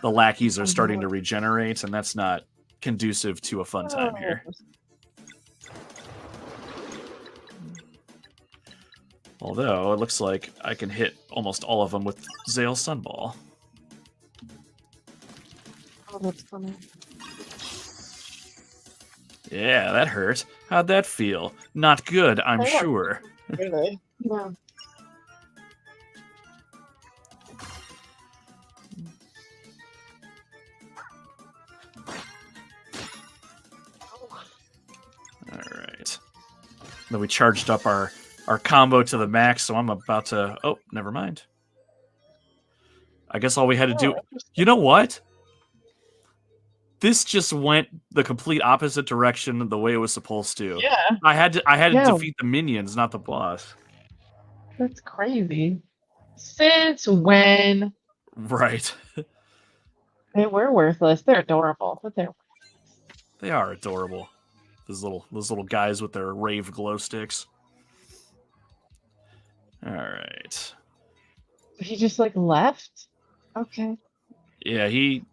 [SPEAKER 1] lackeys are starting to regenerate, and that's not conducive to a fun time here. Although, it looks like I can hit almost all of them with Zale's Sunball.
[SPEAKER 2] Oh, that's funny.
[SPEAKER 1] Yeah, that hurt. How'd that feel? Not good, I'm sure.
[SPEAKER 2] Really? Yeah.
[SPEAKER 1] Alright. Then we charged up our combo to the max, so I'm about to... Oh, never mind. I guess all we had to do... You know what? This just went the complete opposite direction the way it was supposed to.
[SPEAKER 2] Yeah.
[SPEAKER 1] I had to defeat the minions, not the boss.
[SPEAKER 2] That's crazy. Since when?
[SPEAKER 1] Right.
[SPEAKER 2] They were worthless. They're adorable, but
[SPEAKER 1] they are adorable. Those little guys with their rave glow sticks. All right.
[SPEAKER 2] He just like left? Okay.
[SPEAKER 1] Yeah, he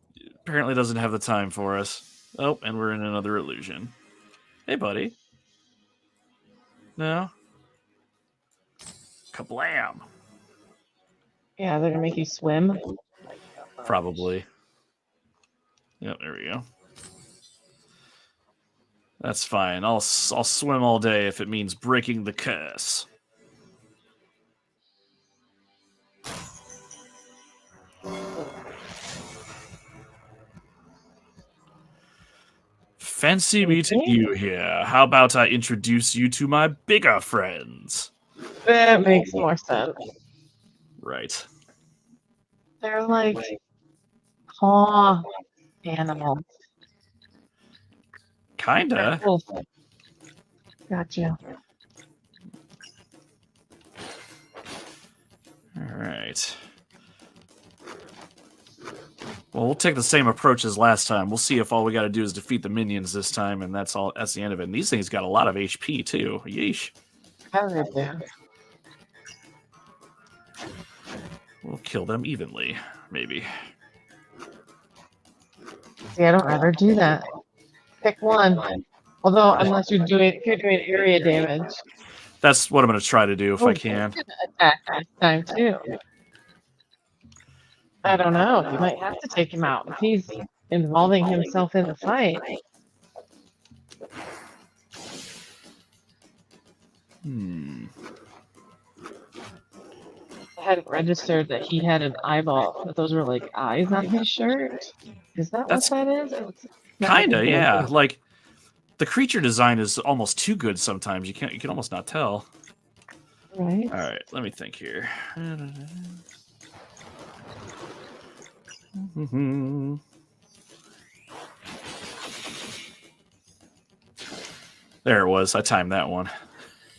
[SPEAKER 1] apparently doesn't have the time for us. Oh, and we're in another illusion. Hey, buddy. No? Kablam!
[SPEAKER 2] Yeah, they're gonna make you swim?
[SPEAKER 1] Probably. Yep, there we go. That's fine. I'll swim all day if it means breaking the curse. Fancy meeting you here. How about I introduce you to my bigger friends?
[SPEAKER 2] That makes more sense.
[SPEAKER 1] Right.
[SPEAKER 2] They're like paw animals.
[SPEAKER 1] Kinda.
[SPEAKER 2] Gotcha.
[SPEAKER 1] All right. Well, we'll take the same approach as last time. We'll see if all we got to do is defeat the minions this time, and that's all. That's the end of it. And these things got a lot of HP too. Yeesh.
[SPEAKER 2] How did they?
[SPEAKER 1] We'll kill them evenly, maybe.
[SPEAKER 2] See, I don't ever do that. Pick one. Although, unless you're doing area damage.
[SPEAKER 1] That's what I'm going to try to do if I can.
[SPEAKER 2] Attack this time too. I don't know. You might have to take him out if he's involving himself in the fight. I hadn't registered that he had an eyeball, that those were like eyes on his shirt. Is that what that is?
[SPEAKER 1] Kinda, yeah. Like the creature design is almost too good sometimes. You can almost not tell.
[SPEAKER 2] Right.
[SPEAKER 1] All right, let me think here. There it was. I timed that one.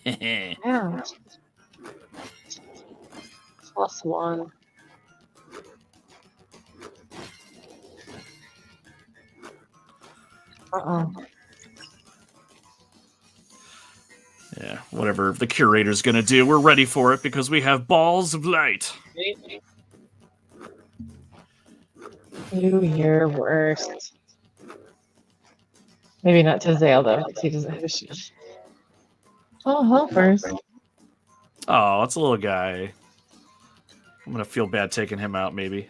[SPEAKER 2] Yeah. +1.
[SPEAKER 1] Yeah, whatever the curator's gonna do, we're ready for it because we have balls of light.
[SPEAKER 2] Do your worst. Maybe not to Zale though, because he doesn't have a shield. Oh, helpers.
[SPEAKER 1] Oh, it's a little guy. I'm gonna feel bad taking him out, maybe.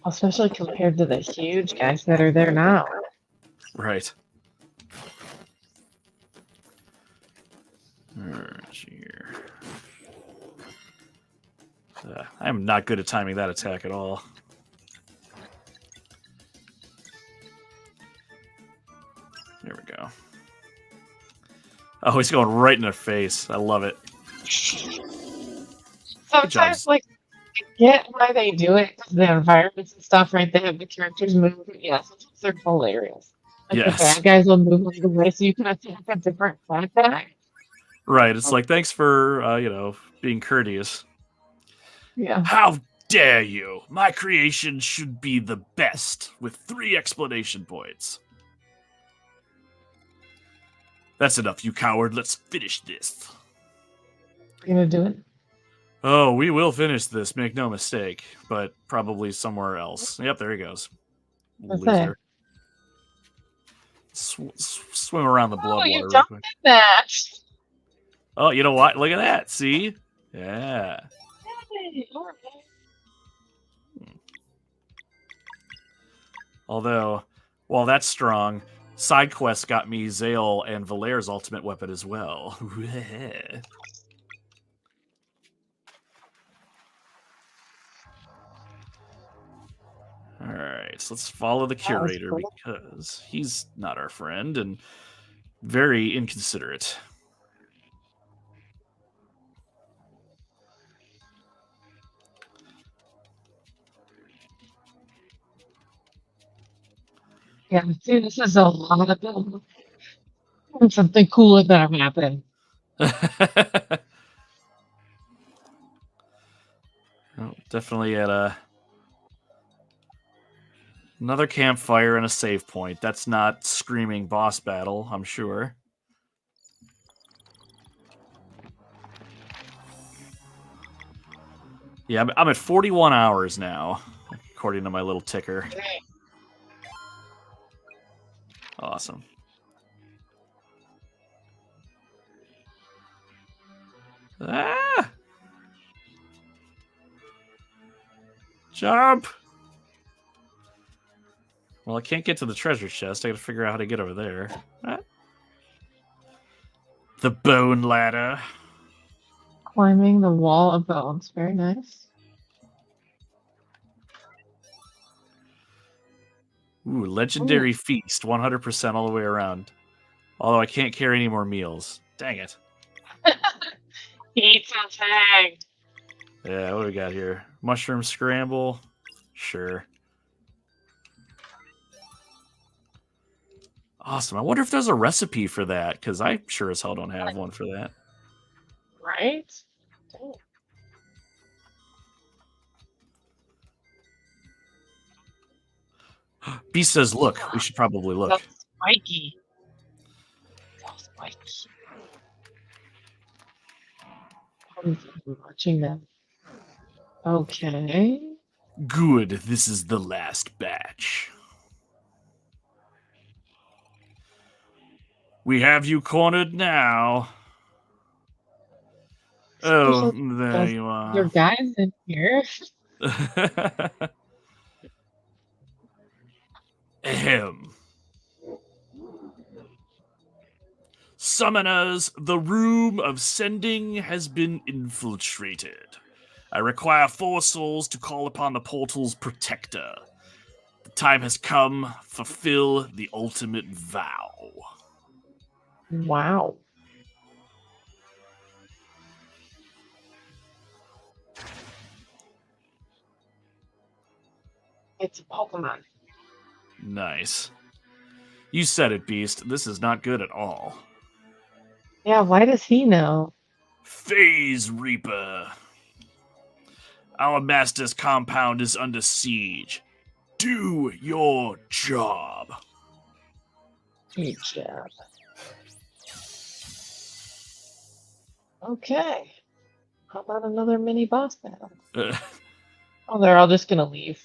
[SPEAKER 2] Especially compared to the huge guys that are there now.
[SPEAKER 1] Right. Here. I'm not good at timing that attack at all. There we go. Oh, he's going right in their face. I love it.
[SPEAKER 2] Sometimes, like, I get why they do it, 'cause the environments and stuff, right? They have the characters move. Yeah, sometimes they're hilarious. Like, the
[SPEAKER 1] Yes.
[SPEAKER 2] bad guys will move out of the way so you can attack a different bad guy.
[SPEAKER 1] Right. It's like, thanks for, being courteous.
[SPEAKER 2] Yeah.
[SPEAKER 1] How dare you? My creation should be the best, with 3 exclamation points. That's enough, you coward. Let's finish this.
[SPEAKER 2] You gonna do it?
[SPEAKER 1] Oh, we will finish this, make no mistake, but probably somewhere else. Yep, there he goes.
[SPEAKER 2] What's
[SPEAKER 1] Loser. Swim around the blood
[SPEAKER 2] Oh, you
[SPEAKER 1] water real
[SPEAKER 2] dumped
[SPEAKER 1] quick.
[SPEAKER 2] that.
[SPEAKER 1] Oh, you know what? Look at that. See? Yeah.
[SPEAKER 2] Hey, all right.
[SPEAKER 1] Although, while that's strong, side quests got me Zale and Valaire's ultimate weapon as well. Alright, so let's follow the curator
[SPEAKER 2] cool.
[SPEAKER 1] because he's not our friend and very inconsiderate.
[SPEAKER 2] Yeah, see, this is a lot of them. Something cool is gonna happen.
[SPEAKER 1] Oh, definitely at another campfire and a save point. That's not screaming boss battle, I'm sure. Yeah, I'm at 41 hours now, according to my little ticker. Awesome. Ah! Jump! Well, I can't get to the treasure chest. I gotta figure out how to get over there. Ah. The bone ladder.
[SPEAKER 2] Climbing the wall of bones. Very nice.
[SPEAKER 1] Ooh, legendary feast. 100% all the way around. Although I can't carry any more meals. Dang it.
[SPEAKER 2] Eat something.
[SPEAKER 1] Yeah, what do we got here? Mushroom scramble? Sure. Awesome. I wonder if there's a recipe for that, because I sure as hell don't have one for that.
[SPEAKER 2] Right?
[SPEAKER 1] Beast says, look. We should probably look.
[SPEAKER 2] That's spiky. So spiky. I'm watching them. Okay.
[SPEAKER 1] Good. This is the last batch. We have you cornered now. Oh, there you are.
[SPEAKER 2] Your guys in here.
[SPEAKER 1] Ahem. Summoners, the room of sending has been infiltrated. I require 4 souls to call upon the portal's protector. The time has come. Fulfill the ultimate vow.
[SPEAKER 2] Wow. It's a Pokemon.
[SPEAKER 1] Nice. You said it, Beast. This is not good at all.
[SPEAKER 2] Yeah, why does he know?
[SPEAKER 1] Phase Reaper. Our master's compound is under siege. Do your job.
[SPEAKER 2] Good job. Okay. How about another mini boss battle? Oh, they're all just gonna leave.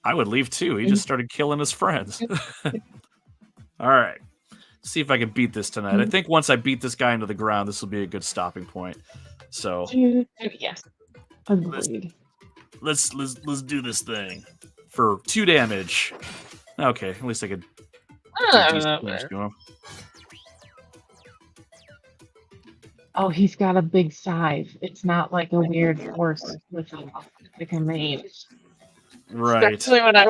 [SPEAKER 1] I would leave too. He just started killing his friends. All right. see if I can beat this tonight. I think once I beat this guy into the ground, this will be a good stopping point. So
[SPEAKER 2] Yes, agreed.
[SPEAKER 1] let's do this thing for 2 damage. Okay, at least I could do decent damage to him.
[SPEAKER 2] Oh, he's got a big scythe. It's not like a weird horse with like a mane.
[SPEAKER 1] Right.
[SPEAKER 2] Especially when I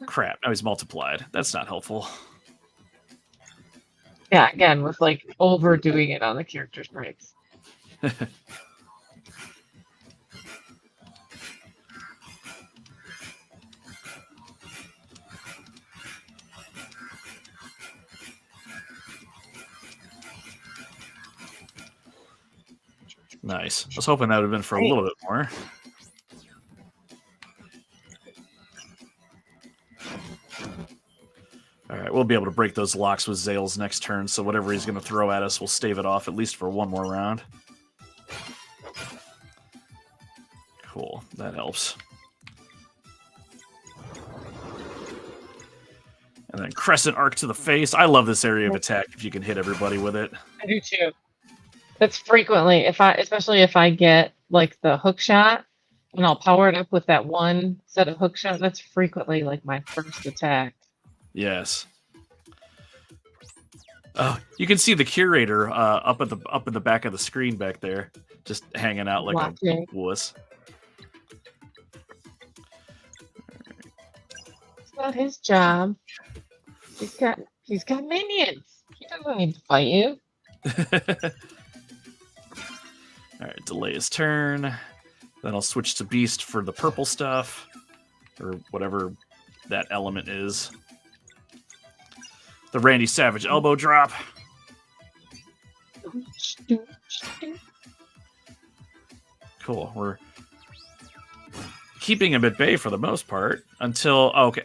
[SPEAKER 1] Crap, now he's multiplied. That's not helpful.
[SPEAKER 2] Yeah, again, with like overdoing it on the character strengths.
[SPEAKER 1] Nice. I was hoping that would have been for a little bit more. All right, we'll be able to break those locks with Zale's next turn, so whatever he's going to throw at us, we'll stave it off at least for one more round. Cool, that helps. And then Crescent Arc to the face. I love this area of attack if you can hit everybody with it.
[SPEAKER 2] I do too. That's frequently, especially if I get like the hook shot, and I'll power it up with that one set of hook shot. That's frequently like my first attack.
[SPEAKER 1] Yes. Oh, you can see the curator up in the back of the screen back there, just hanging out like a wuss.
[SPEAKER 2] It's not his job. He's got minions. He doesn't need to fight you.
[SPEAKER 1] All right, delay his turn. Then I'll switch to Beast for the purple stuff, or whatever that element is. The Randy Savage elbow drop. Cool. We're keeping him at bay for the most part until... okay.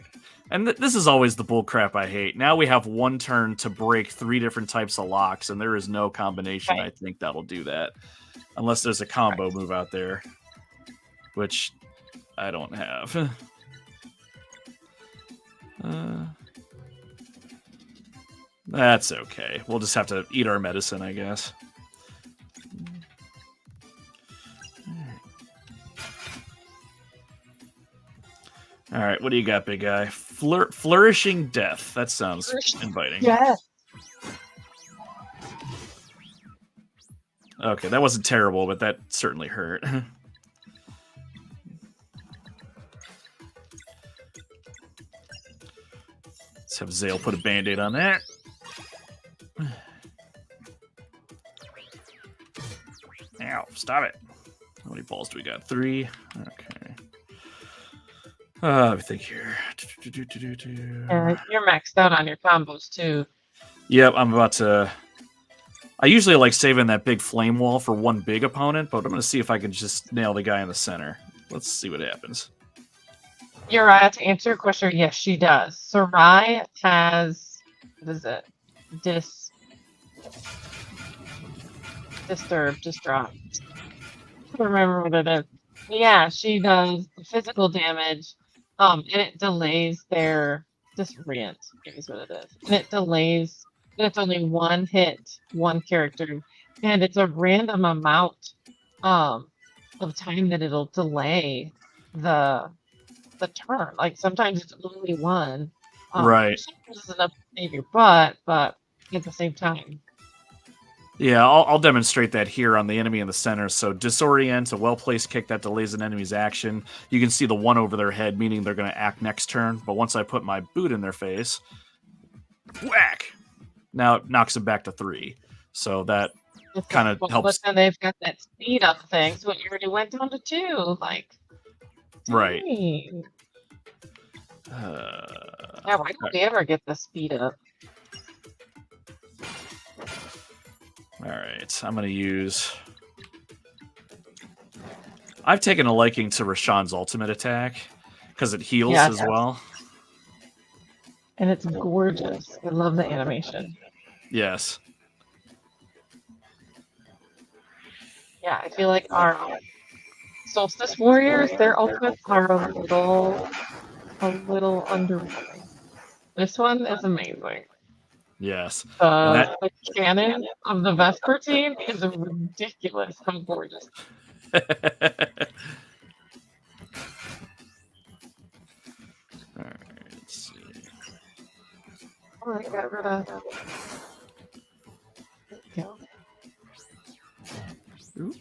[SPEAKER 1] And this is always the bullcrap I hate. Now we have one turn to break 3 different types of locks, and there is no combination, I think, that'll do that. Unless there's a combo move out there, which I don't have. That's okay. We'll just have to eat our medicine, I guess. All right, what do you got, big guy? Flourishing Death. That sounds inviting.
[SPEAKER 2] Yes.
[SPEAKER 1] Okay, that wasn't terrible, but that certainly hurt. Let's have Zale put a band-aid on that. Ow, stop it. How many balls do we got? 3. Okay. Let me think here.
[SPEAKER 2] You're maxed out on your combos, too.
[SPEAKER 1] Yep, I'm about to... I usually like saving that big flame wall for one big opponent, but I'm going to see if I can just nail the guy in the center. Let's see what happens.
[SPEAKER 2] Uriah, to answer your question, yes, she does. Sarai has... What is it? Distraught. I don't remember what it is. Yeah, she does physical damage, and it delays their disorient, is what it is. And it delays, and it's only one hit, one character, and it's a random amount of time that it'll delay the turn. Like sometimes it's only one.
[SPEAKER 1] Right.
[SPEAKER 2] Sometimes it's enough to save your butt, but at the same time.
[SPEAKER 1] Yeah, I'll demonstrate that here on the enemy in the center. So disorient, a well-placed kick that delays an enemy's action. You can see the one over their head, meaning they're going to act next turn. But once I put my boot in their face, whack! Now it knocks them back to 3. So that kind of helps.
[SPEAKER 2] But then they've got that speed up thing, so it already went down to 2. Like,
[SPEAKER 1] right.
[SPEAKER 2] Yeah, why don't we ever get the speed up?
[SPEAKER 1] All right, I'm going to use... I've taken a liking to Rashawn's ultimate attack because it heals as well.
[SPEAKER 2] And it's gorgeous. I love the animation.
[SPEAKER 1] Yes.
[SPEAKER 2] Yeah, I feel like our Solstice Warriors, their ultimates are a little underwhelming. This one is amazing.
[SPEAKER 1] Yes. And that
[SPEAKER 2] The cannon of the Vesper team is ridiculous. How gorgeous.
[SPEAKER 1] All right, let's see.
[SPEAKER 2] All right, got rid of. There we go.
[SPEAKER 1] Ooh.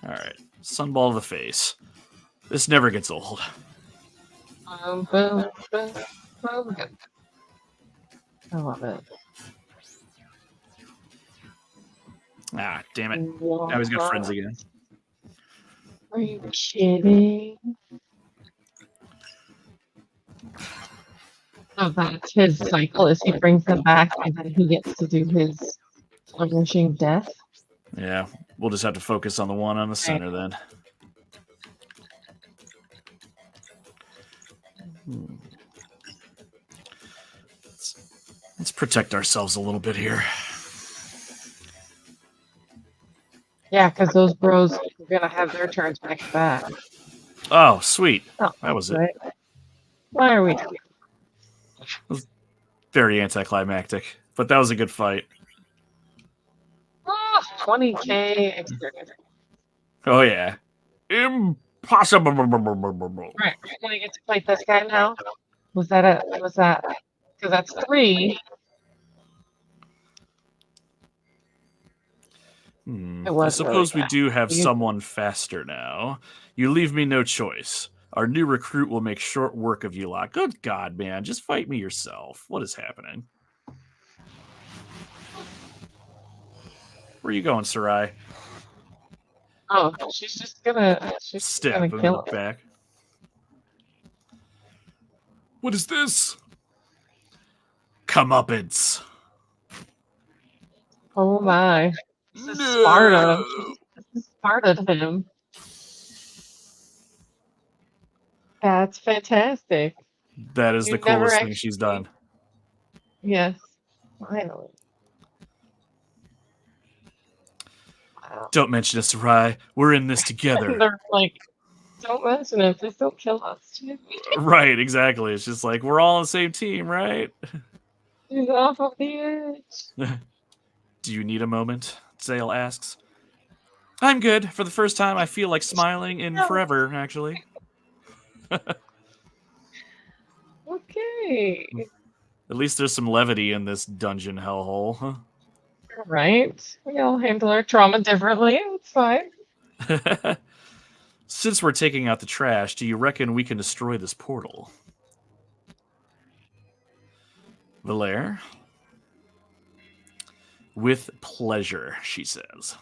[SPEAKER 1] All right. Sunball to the face. This never gets old.
[SPEAKER 2] Boom, boom, boom. I love it.
[SPEAKER 1] Ah, damn it.
[SPEAKER 2] Wow.
[SPEAKER 1] Now he's got friends again.
[SPEAKER 2] Are you kidding? Oh, that's his cycle is he brings them back and then he gets to do his flourishing death.
[SPEAKER 1] Yeah, we'll just have to focus on the one on the center then. Let's protect ourselves a little bit here.
[SPEAKER 2] Yeah, because those bros are gonna have their turns back to back.
[SPEAKER 1] Oh, sweet.
[SPEAKER 2] Oh,
[SPEAKER 1] That was
[SPEAKER 2] right. Why are we?
[SPEAKER 1] Very anticlimactic, but that was a good fight.
[SPEAKER 2] Oh, 20K exterminator.
[SPEAKER 1] Oh yeah. Impossible.
[SPEAKER 2] Right, we're gonna get to fight this guy now. Was that? Because that's 3. It
[SPEAKER 1] I
[SPEAKER 2] was
[SPEAKER 1] suppose
[SPEAKER 2] really
[SPEAKER 1] we do have
[SPEAKER 2] You-
[SPEAKER 1] someone faster now. You leave me no choice. Our new recruit will make short work of you lot. Good God, man. Just fight me yourself. What is happening? Where are you going, Sarai?
[SPEAKER 2] Oh, she's just gonna. She's
[SPEAKER 1] Step
[SPEAKER 2] gonna
[SPEAKER 1] in
[SPEAKER 2] kill
[SPEAKER 1] the
[SPEAKER 2] him.
[SPEAKER 1] back. What is this? Comeuppance.
[SPEAKER 2] Oh my! This is
[SPEAKER 1] No!
[SPEAKER 2] Sparta. This is Sparta to him. That's fantastic.
[SPEAKER 1] That is
[SPEAKER 2] You
[SPEAKER 1] the
[SPEAKER 2] never
[SPEAKER 1] coolest thing she's
[SPEAKER 2] actually-
[SPEAKER 1] done.
[SPEAKER 2] Yes, finally. Wow.
[SPEAKER 1] Don't mention it, Sarai. We're in this together.
[SPEAKER 2] They're like, don't mention it. Please don't kill us.
[SPEAKER 1] Right, exactly. It's just like, we're all on the same team, right?
[SPEAKER 2] She's off of the edge.
[SPEAKER 1] Do you need a moment? Zale asks. I'm good. For the first time, I feel like smiling in forever, actually.
[SPEAKER 2] Okay.
[SPEAKER 1] At least there's some levity in this dungeon hellhole.
[SPEAKER 2] Right. We all handle our trauma differently. It's fine.
[SPEAKER 1] Since we're taking out the trash, do you reckon we can destroy this portal? Valaire? With pleasure, she says.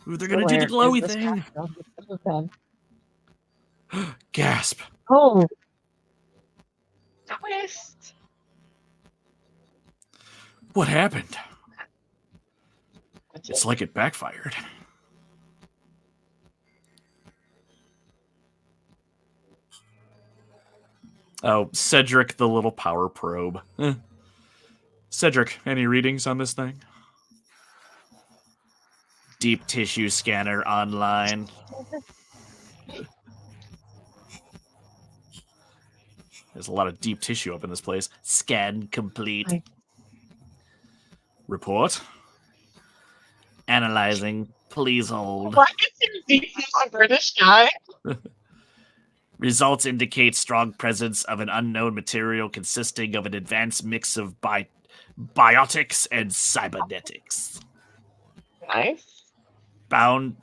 [SPEAKER 1] Ooh, they're gonna do the glowy thing. Gasp.
[SPEAKER 2] Oh. Twist.
[SPEAKER 1] What happened? It's like it backfired. Oh, Cedric the little power probe. Cedric, any readings on this thing? Deep tissue scanner online. There's a lot of deep tissue up in this place. Scan complete.
[SPEAKER 2] Hi.
[SPEAKER 1] Report. Analyzing. Please hold.
[SPEAKER 2] Why is your deep a British guy?
[SPEAKER 1] Results indicate strong presence of an unknown material consisting of an advanced mix of biotics and cybernetics.
[SPEAKER 2] Nice.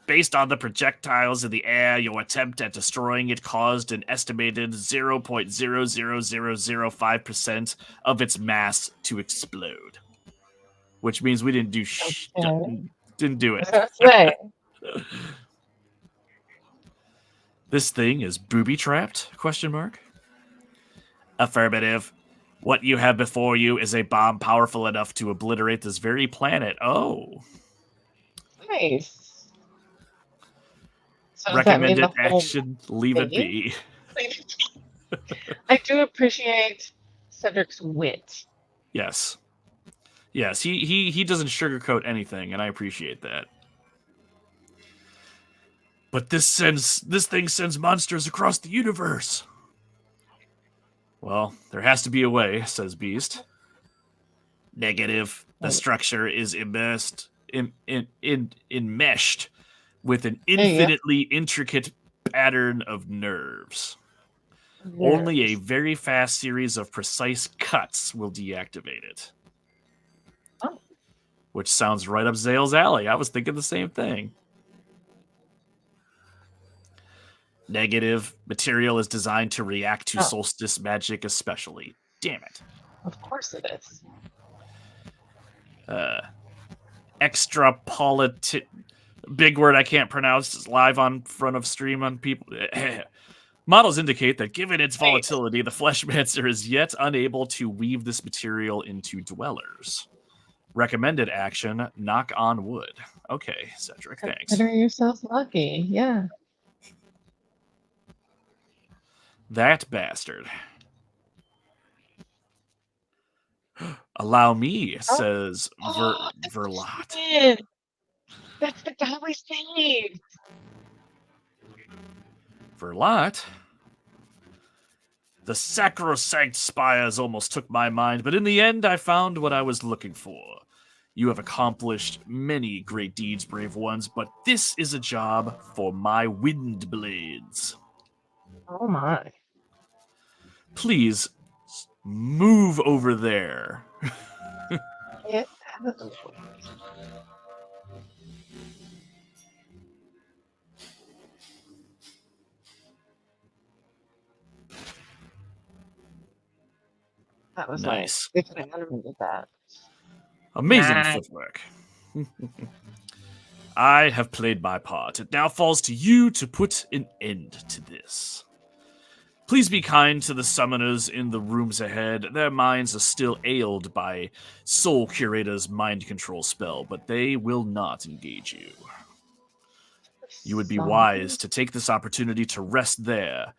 [SPEAKER 1] Based on the projectiles in the air, your attempt at destroying it caused an estimated 0.00005% of its mass to explode. Which means we didn't do didn't do it.
[SPEAKER 2] Say.
[SPEAKER 1] This thing is booby-trapped? ? Affirmative. What you have before you is a bomb powerful enough to obliterate this very planet. Oh.
[SPEAKER 2] Nice. So does that mean
[SPEAKER 1] Recommended
[SPEAKER 2] the whole
[SPEAKER 1] action, leave it be.
[SPEAKER 2] I do appreciate Cedric's wit.
[SPEAKER 1] Yes. Yes, he doesn't sugarcoat anything, and I appreciate that. But this thing sends monsters across the universe. Well, there has to be a way, says Beast. Negative. The structure is enmeshed with an
[SPEAKER 2] There you
[SPEAKER 1] infinitely intricate pattern of nerves.
[SPEAKER 2] go.
[SPEAKER 1] Only a
[SPEAKER 2] Nerves.
[SPEAKER 1] very fast series of precise cuts will deactivate it.
[SPEAKER 2] Oh.
[SPEAKER 1] Which sounds right up Zale's alley. I was thinking the same thing. Negative. Material is designed to react to solstice magic especially. Damn it.
[SPEAKER 2] Of course it is.
[SPEAKER 1] Extrapolitan. Big word I can't pronounce. It's live on front of stream on people. Models indicate that given its volatility, the Fleshmancer is yet unable to weave this material into dwellers. Recommended action, knock on wood. Okay, Cedric, thanks.
[SPEAKER 2] Consider yourself lucky. Yeah.
[SPEAKER 1] That bastard. Allow me, says Verlot.
[SPEAKER 2] That's the guy we saved.
[SPEAKER 1] Verlot? The sacrosanct spires almost took my mind, but in the end I found what I was looking for. You have accomplished many great deeds, brave ones, but this is a job for my wind blades.
[SPEAKER 2] Oh my.
[SPEAKER 1] Please move over there.
[SPEAKER 2] Yeah. That was
[SPEAKER 1] nice.
[SPEAKER 2] Nice. Good animated that.
[SPEAKER 1] Amazing footwork. I have played my part. It now falls to you to put an end to this. Please be kind to the summoners in the rooms ahead. Their minds are still ailed by Soul Curator's mind control spell, but they will not engage you. You would be wise to take this opportunity to rest there.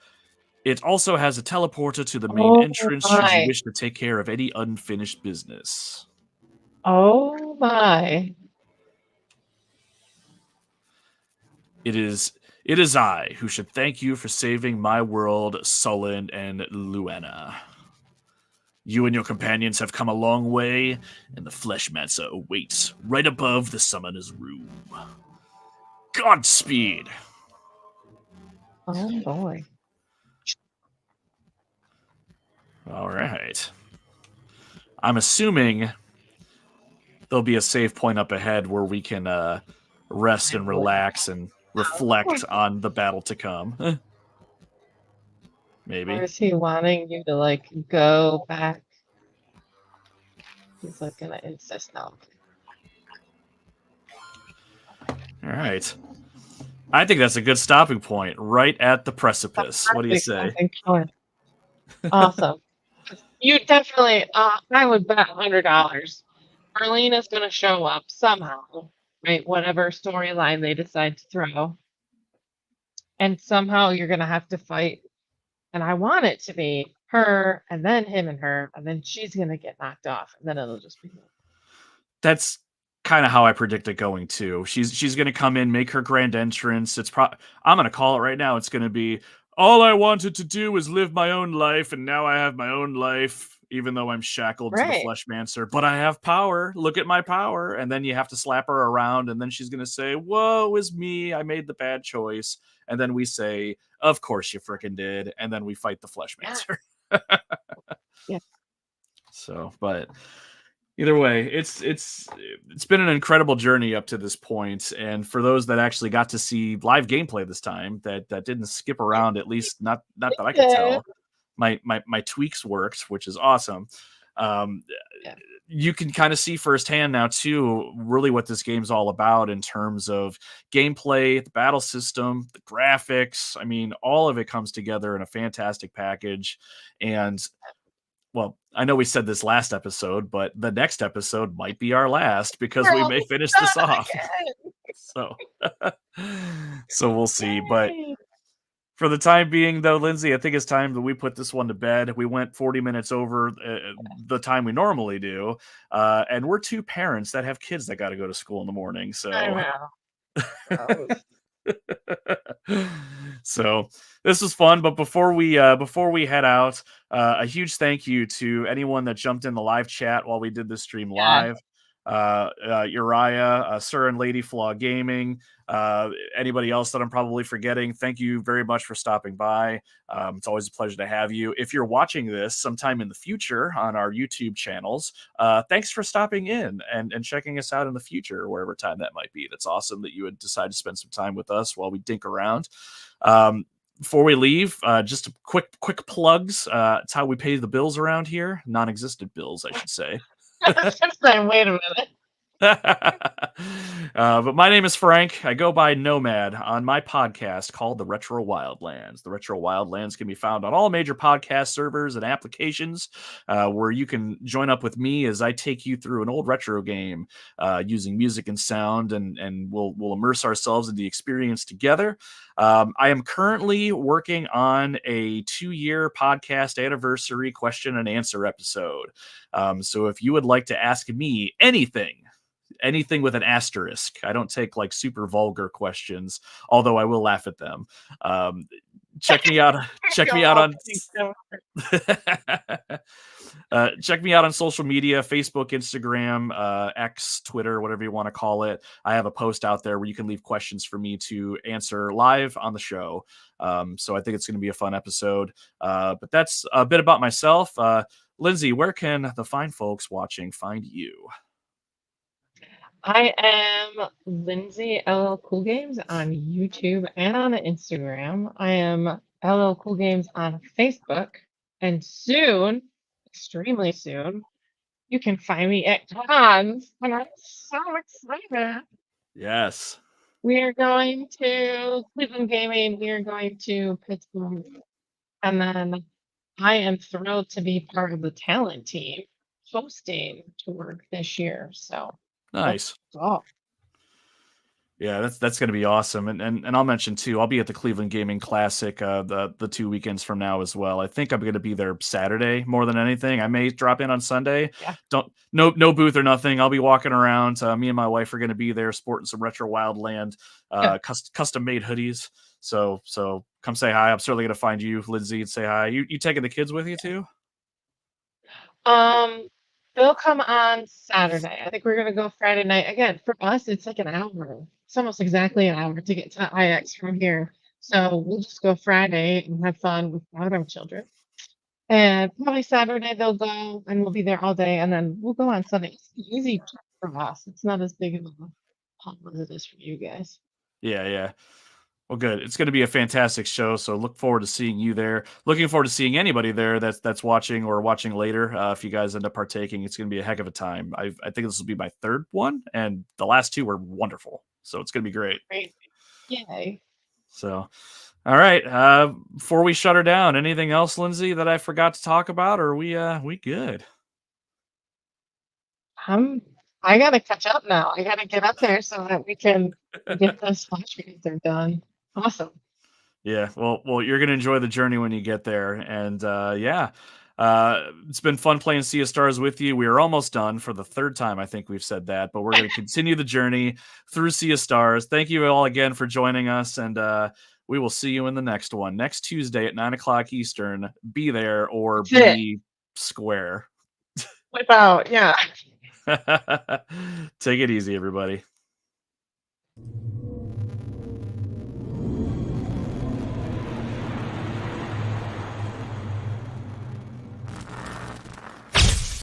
[SPEAKER 1] It also has a teleporter to the main entrance should you wish to take care of any unfinished business.
[SPEAKER 2] Oh my.
[SPEAKER 1] It is I who should thank you for saving my world, Sullen and Luena. You and your companions have come a long way, and the Fleshmancer awaits right above the summoner's room. Godspeed!
[SPEAKER 2] Oh boy.
[SPEAKER 1] All right. I'm assuming there'll be a save point up ahead where we can rest and relax and reflect on the battle to come. Maybe.
[SPEAKER 2] Or is he wanting you to go back? He's gonna insist now.
[SPEAKER 1] All right. I think that's a good stopping point, right at the precipice. What do you say?
[SPEAKER 2] Awesome. You definitely, I would bet $100. Arlene is going to show up somehow, right? Whatever storyline they decide to throw. And somehow you're going to have to fight. And I want it to be her, and then him and her, and then she's going to get knocked off. And then it'll just be.
[SPEAKER 1] That's kind of how I predict it going too. She's going to come in, make her grand entrance. I'm going to call it right now. It's going to be, all I wanted to do was live my own life, and now I have my own life, even though I'm shackled to the Fleshmancer. But I have power. Look at my power. And then you have to slap her around, and then she's going to say, woe is me. I made the bad choice. And then we say, of course you frickin' did. And then we fight the Fleshmancer.
[SPEAKER 2] Yeah.
[SPEAKER 1] So, but either way, it's been an incredible journey up to this point, and for those that actually got to see live gameplay this time, that didn't skip around, at least not that I could tell, my tweaks worked, which is awesome. You can kind of see firsthand now too, really what this game's all about in terms of gameplay, the battle system, the graphics. I mean, all of it comes together in a fantastic package, and well, I know we said this last episode, but the next episode might be our last because we may finish this off. So we'll see. But for the time being, though, Lindsay, I think it's time that we put this one to bed. We went 40 minutes over the time we normally do, and we're two parents that have kids that got to go to school in the morning. So
[SPEAKER 2] I know.
[SPEAKER 1] So this was fun, but before we head out, a huge thank you to anyone that jumped in the live chat while we did this stream
[SPEAKER 2] Yeah.
[SPEAKER 1] live. Uriah, Sir and Lady Flaw Gaming, anybody else that I'm probably forgetting. Thank you very much for stopping by. It's always a pleasure to have you. If you're watching this sometime in the future on our YouTube channels, thanks for stopping in and checking us out in the future, wherever time that might be. That's awesome that you would decide to spend some time with us while we dink around. Before we leave, just a quick plugs. It's how we pay the bills around here. Non-existent bills, I should say.
[SPEAKER 2] I was gonna say, wait a minute.
[SPEAKER 1] But my name is Frank. I go by Nomad on my podcast called The Retro Wildlands. The Retro Wildlands can be found on all major podcast servers and applications, where you can join up with me as I take you through an old retro game using music and sound, and we'll immerse ourselves in the experience together. I am currently working on a 2-year podcast anniversary question and answer episode. So if you would like to ask me anything with an asterisk, I don't take like super vulgar questions, although I will laugh at them. Check me out. Check me out on. Check me out on social media: Facebook, Instagram, X, Twitter, whatever you want to call it. I have a post out there where you can leave questions for me to answer live on the show. So I think it's going to be a fun episode. But that's a bit about myself. Lindsay, where can the fine folks watching find you?
[SPEAKER 2] I am Lindsay LL Cool Games on YouTube and on Instagram. I am LL Cool Games on Facebook, and soon, extremely soon, you can find me at cons, and I'm so excited.
[SPEAKER 1] Yes.
[SPEAKER 2] We are going to Cleveland Gaming. We are going to Pittsburgh, and then I am thrilled to be part of the talent team hosting tour this year. So
[SPEAKER 1] Nice.
[SPEAKER 2] oh,
[SPEAKER 1] Yeah, that's going to be awesome, and I'll mention too. I'll be at the Cleveland Gaming Classic the 2 weekends from now as well. I think I'm going to be there Saturday more than anything. I may drop in on Sunday.
[SPEAKER 2] yeah.
[SPEAKER 1] No booth or nothing. I'll be walking around. Me and my wife are going to be there sporting some retro Wildland custom made hoodies. So come say hi. I'm certainly going to find you, Lindsay, and say hi. You taking the kids with you too?
[SPEAKER 2] They'll come on Saturday. I think we're gonna go Friday night. Again, for us, it's like an hour. It's almost exactly an hour to get to IX from here. So we'll just go Friday and have fun without our children. And probably Saturday they'll go and we'll be there all day, and then we'll go on Sunday. It's an easy trip for us. It's not as big of a haul as it is for you guys.
[SPEAKER 1] Yeah. Well, good. It's going to be a fantastic show, so look forward to seeing you there. Looking forward to seeing anybody there that's watching or watching later. If you guys end up partaking, it's going to be a heck of a time. I think this will be my third one, and the last 2 were wonderful. So it's going to be great.
[SPEAKER 2] Great. Yay.
[SPEAKER 1] So, all right. Before we shut her down, anything else, Lindsay, that I forgot to talk about, or are we good?
[SPEAKER 2] I gotta catch up now. I gotta get up there so that we can get those flash readings done. Awesome.
[SPEAKER 1] Yeah, well, you're gonna enjoy the journey when you get there, and it's been fun playing Sea of Stars with you. We are almost done for the 3rd time. I think we've said that, but we're gonna continue the journey through Sea of Stars. Thank you all again for joining us, and we will see you in the next one next Tuesday at 9:00 Eastern. Be there or be square.
[SPEAKER 2] Whip out, yeah.
[SPEAKER 1] Take it easy, everybody.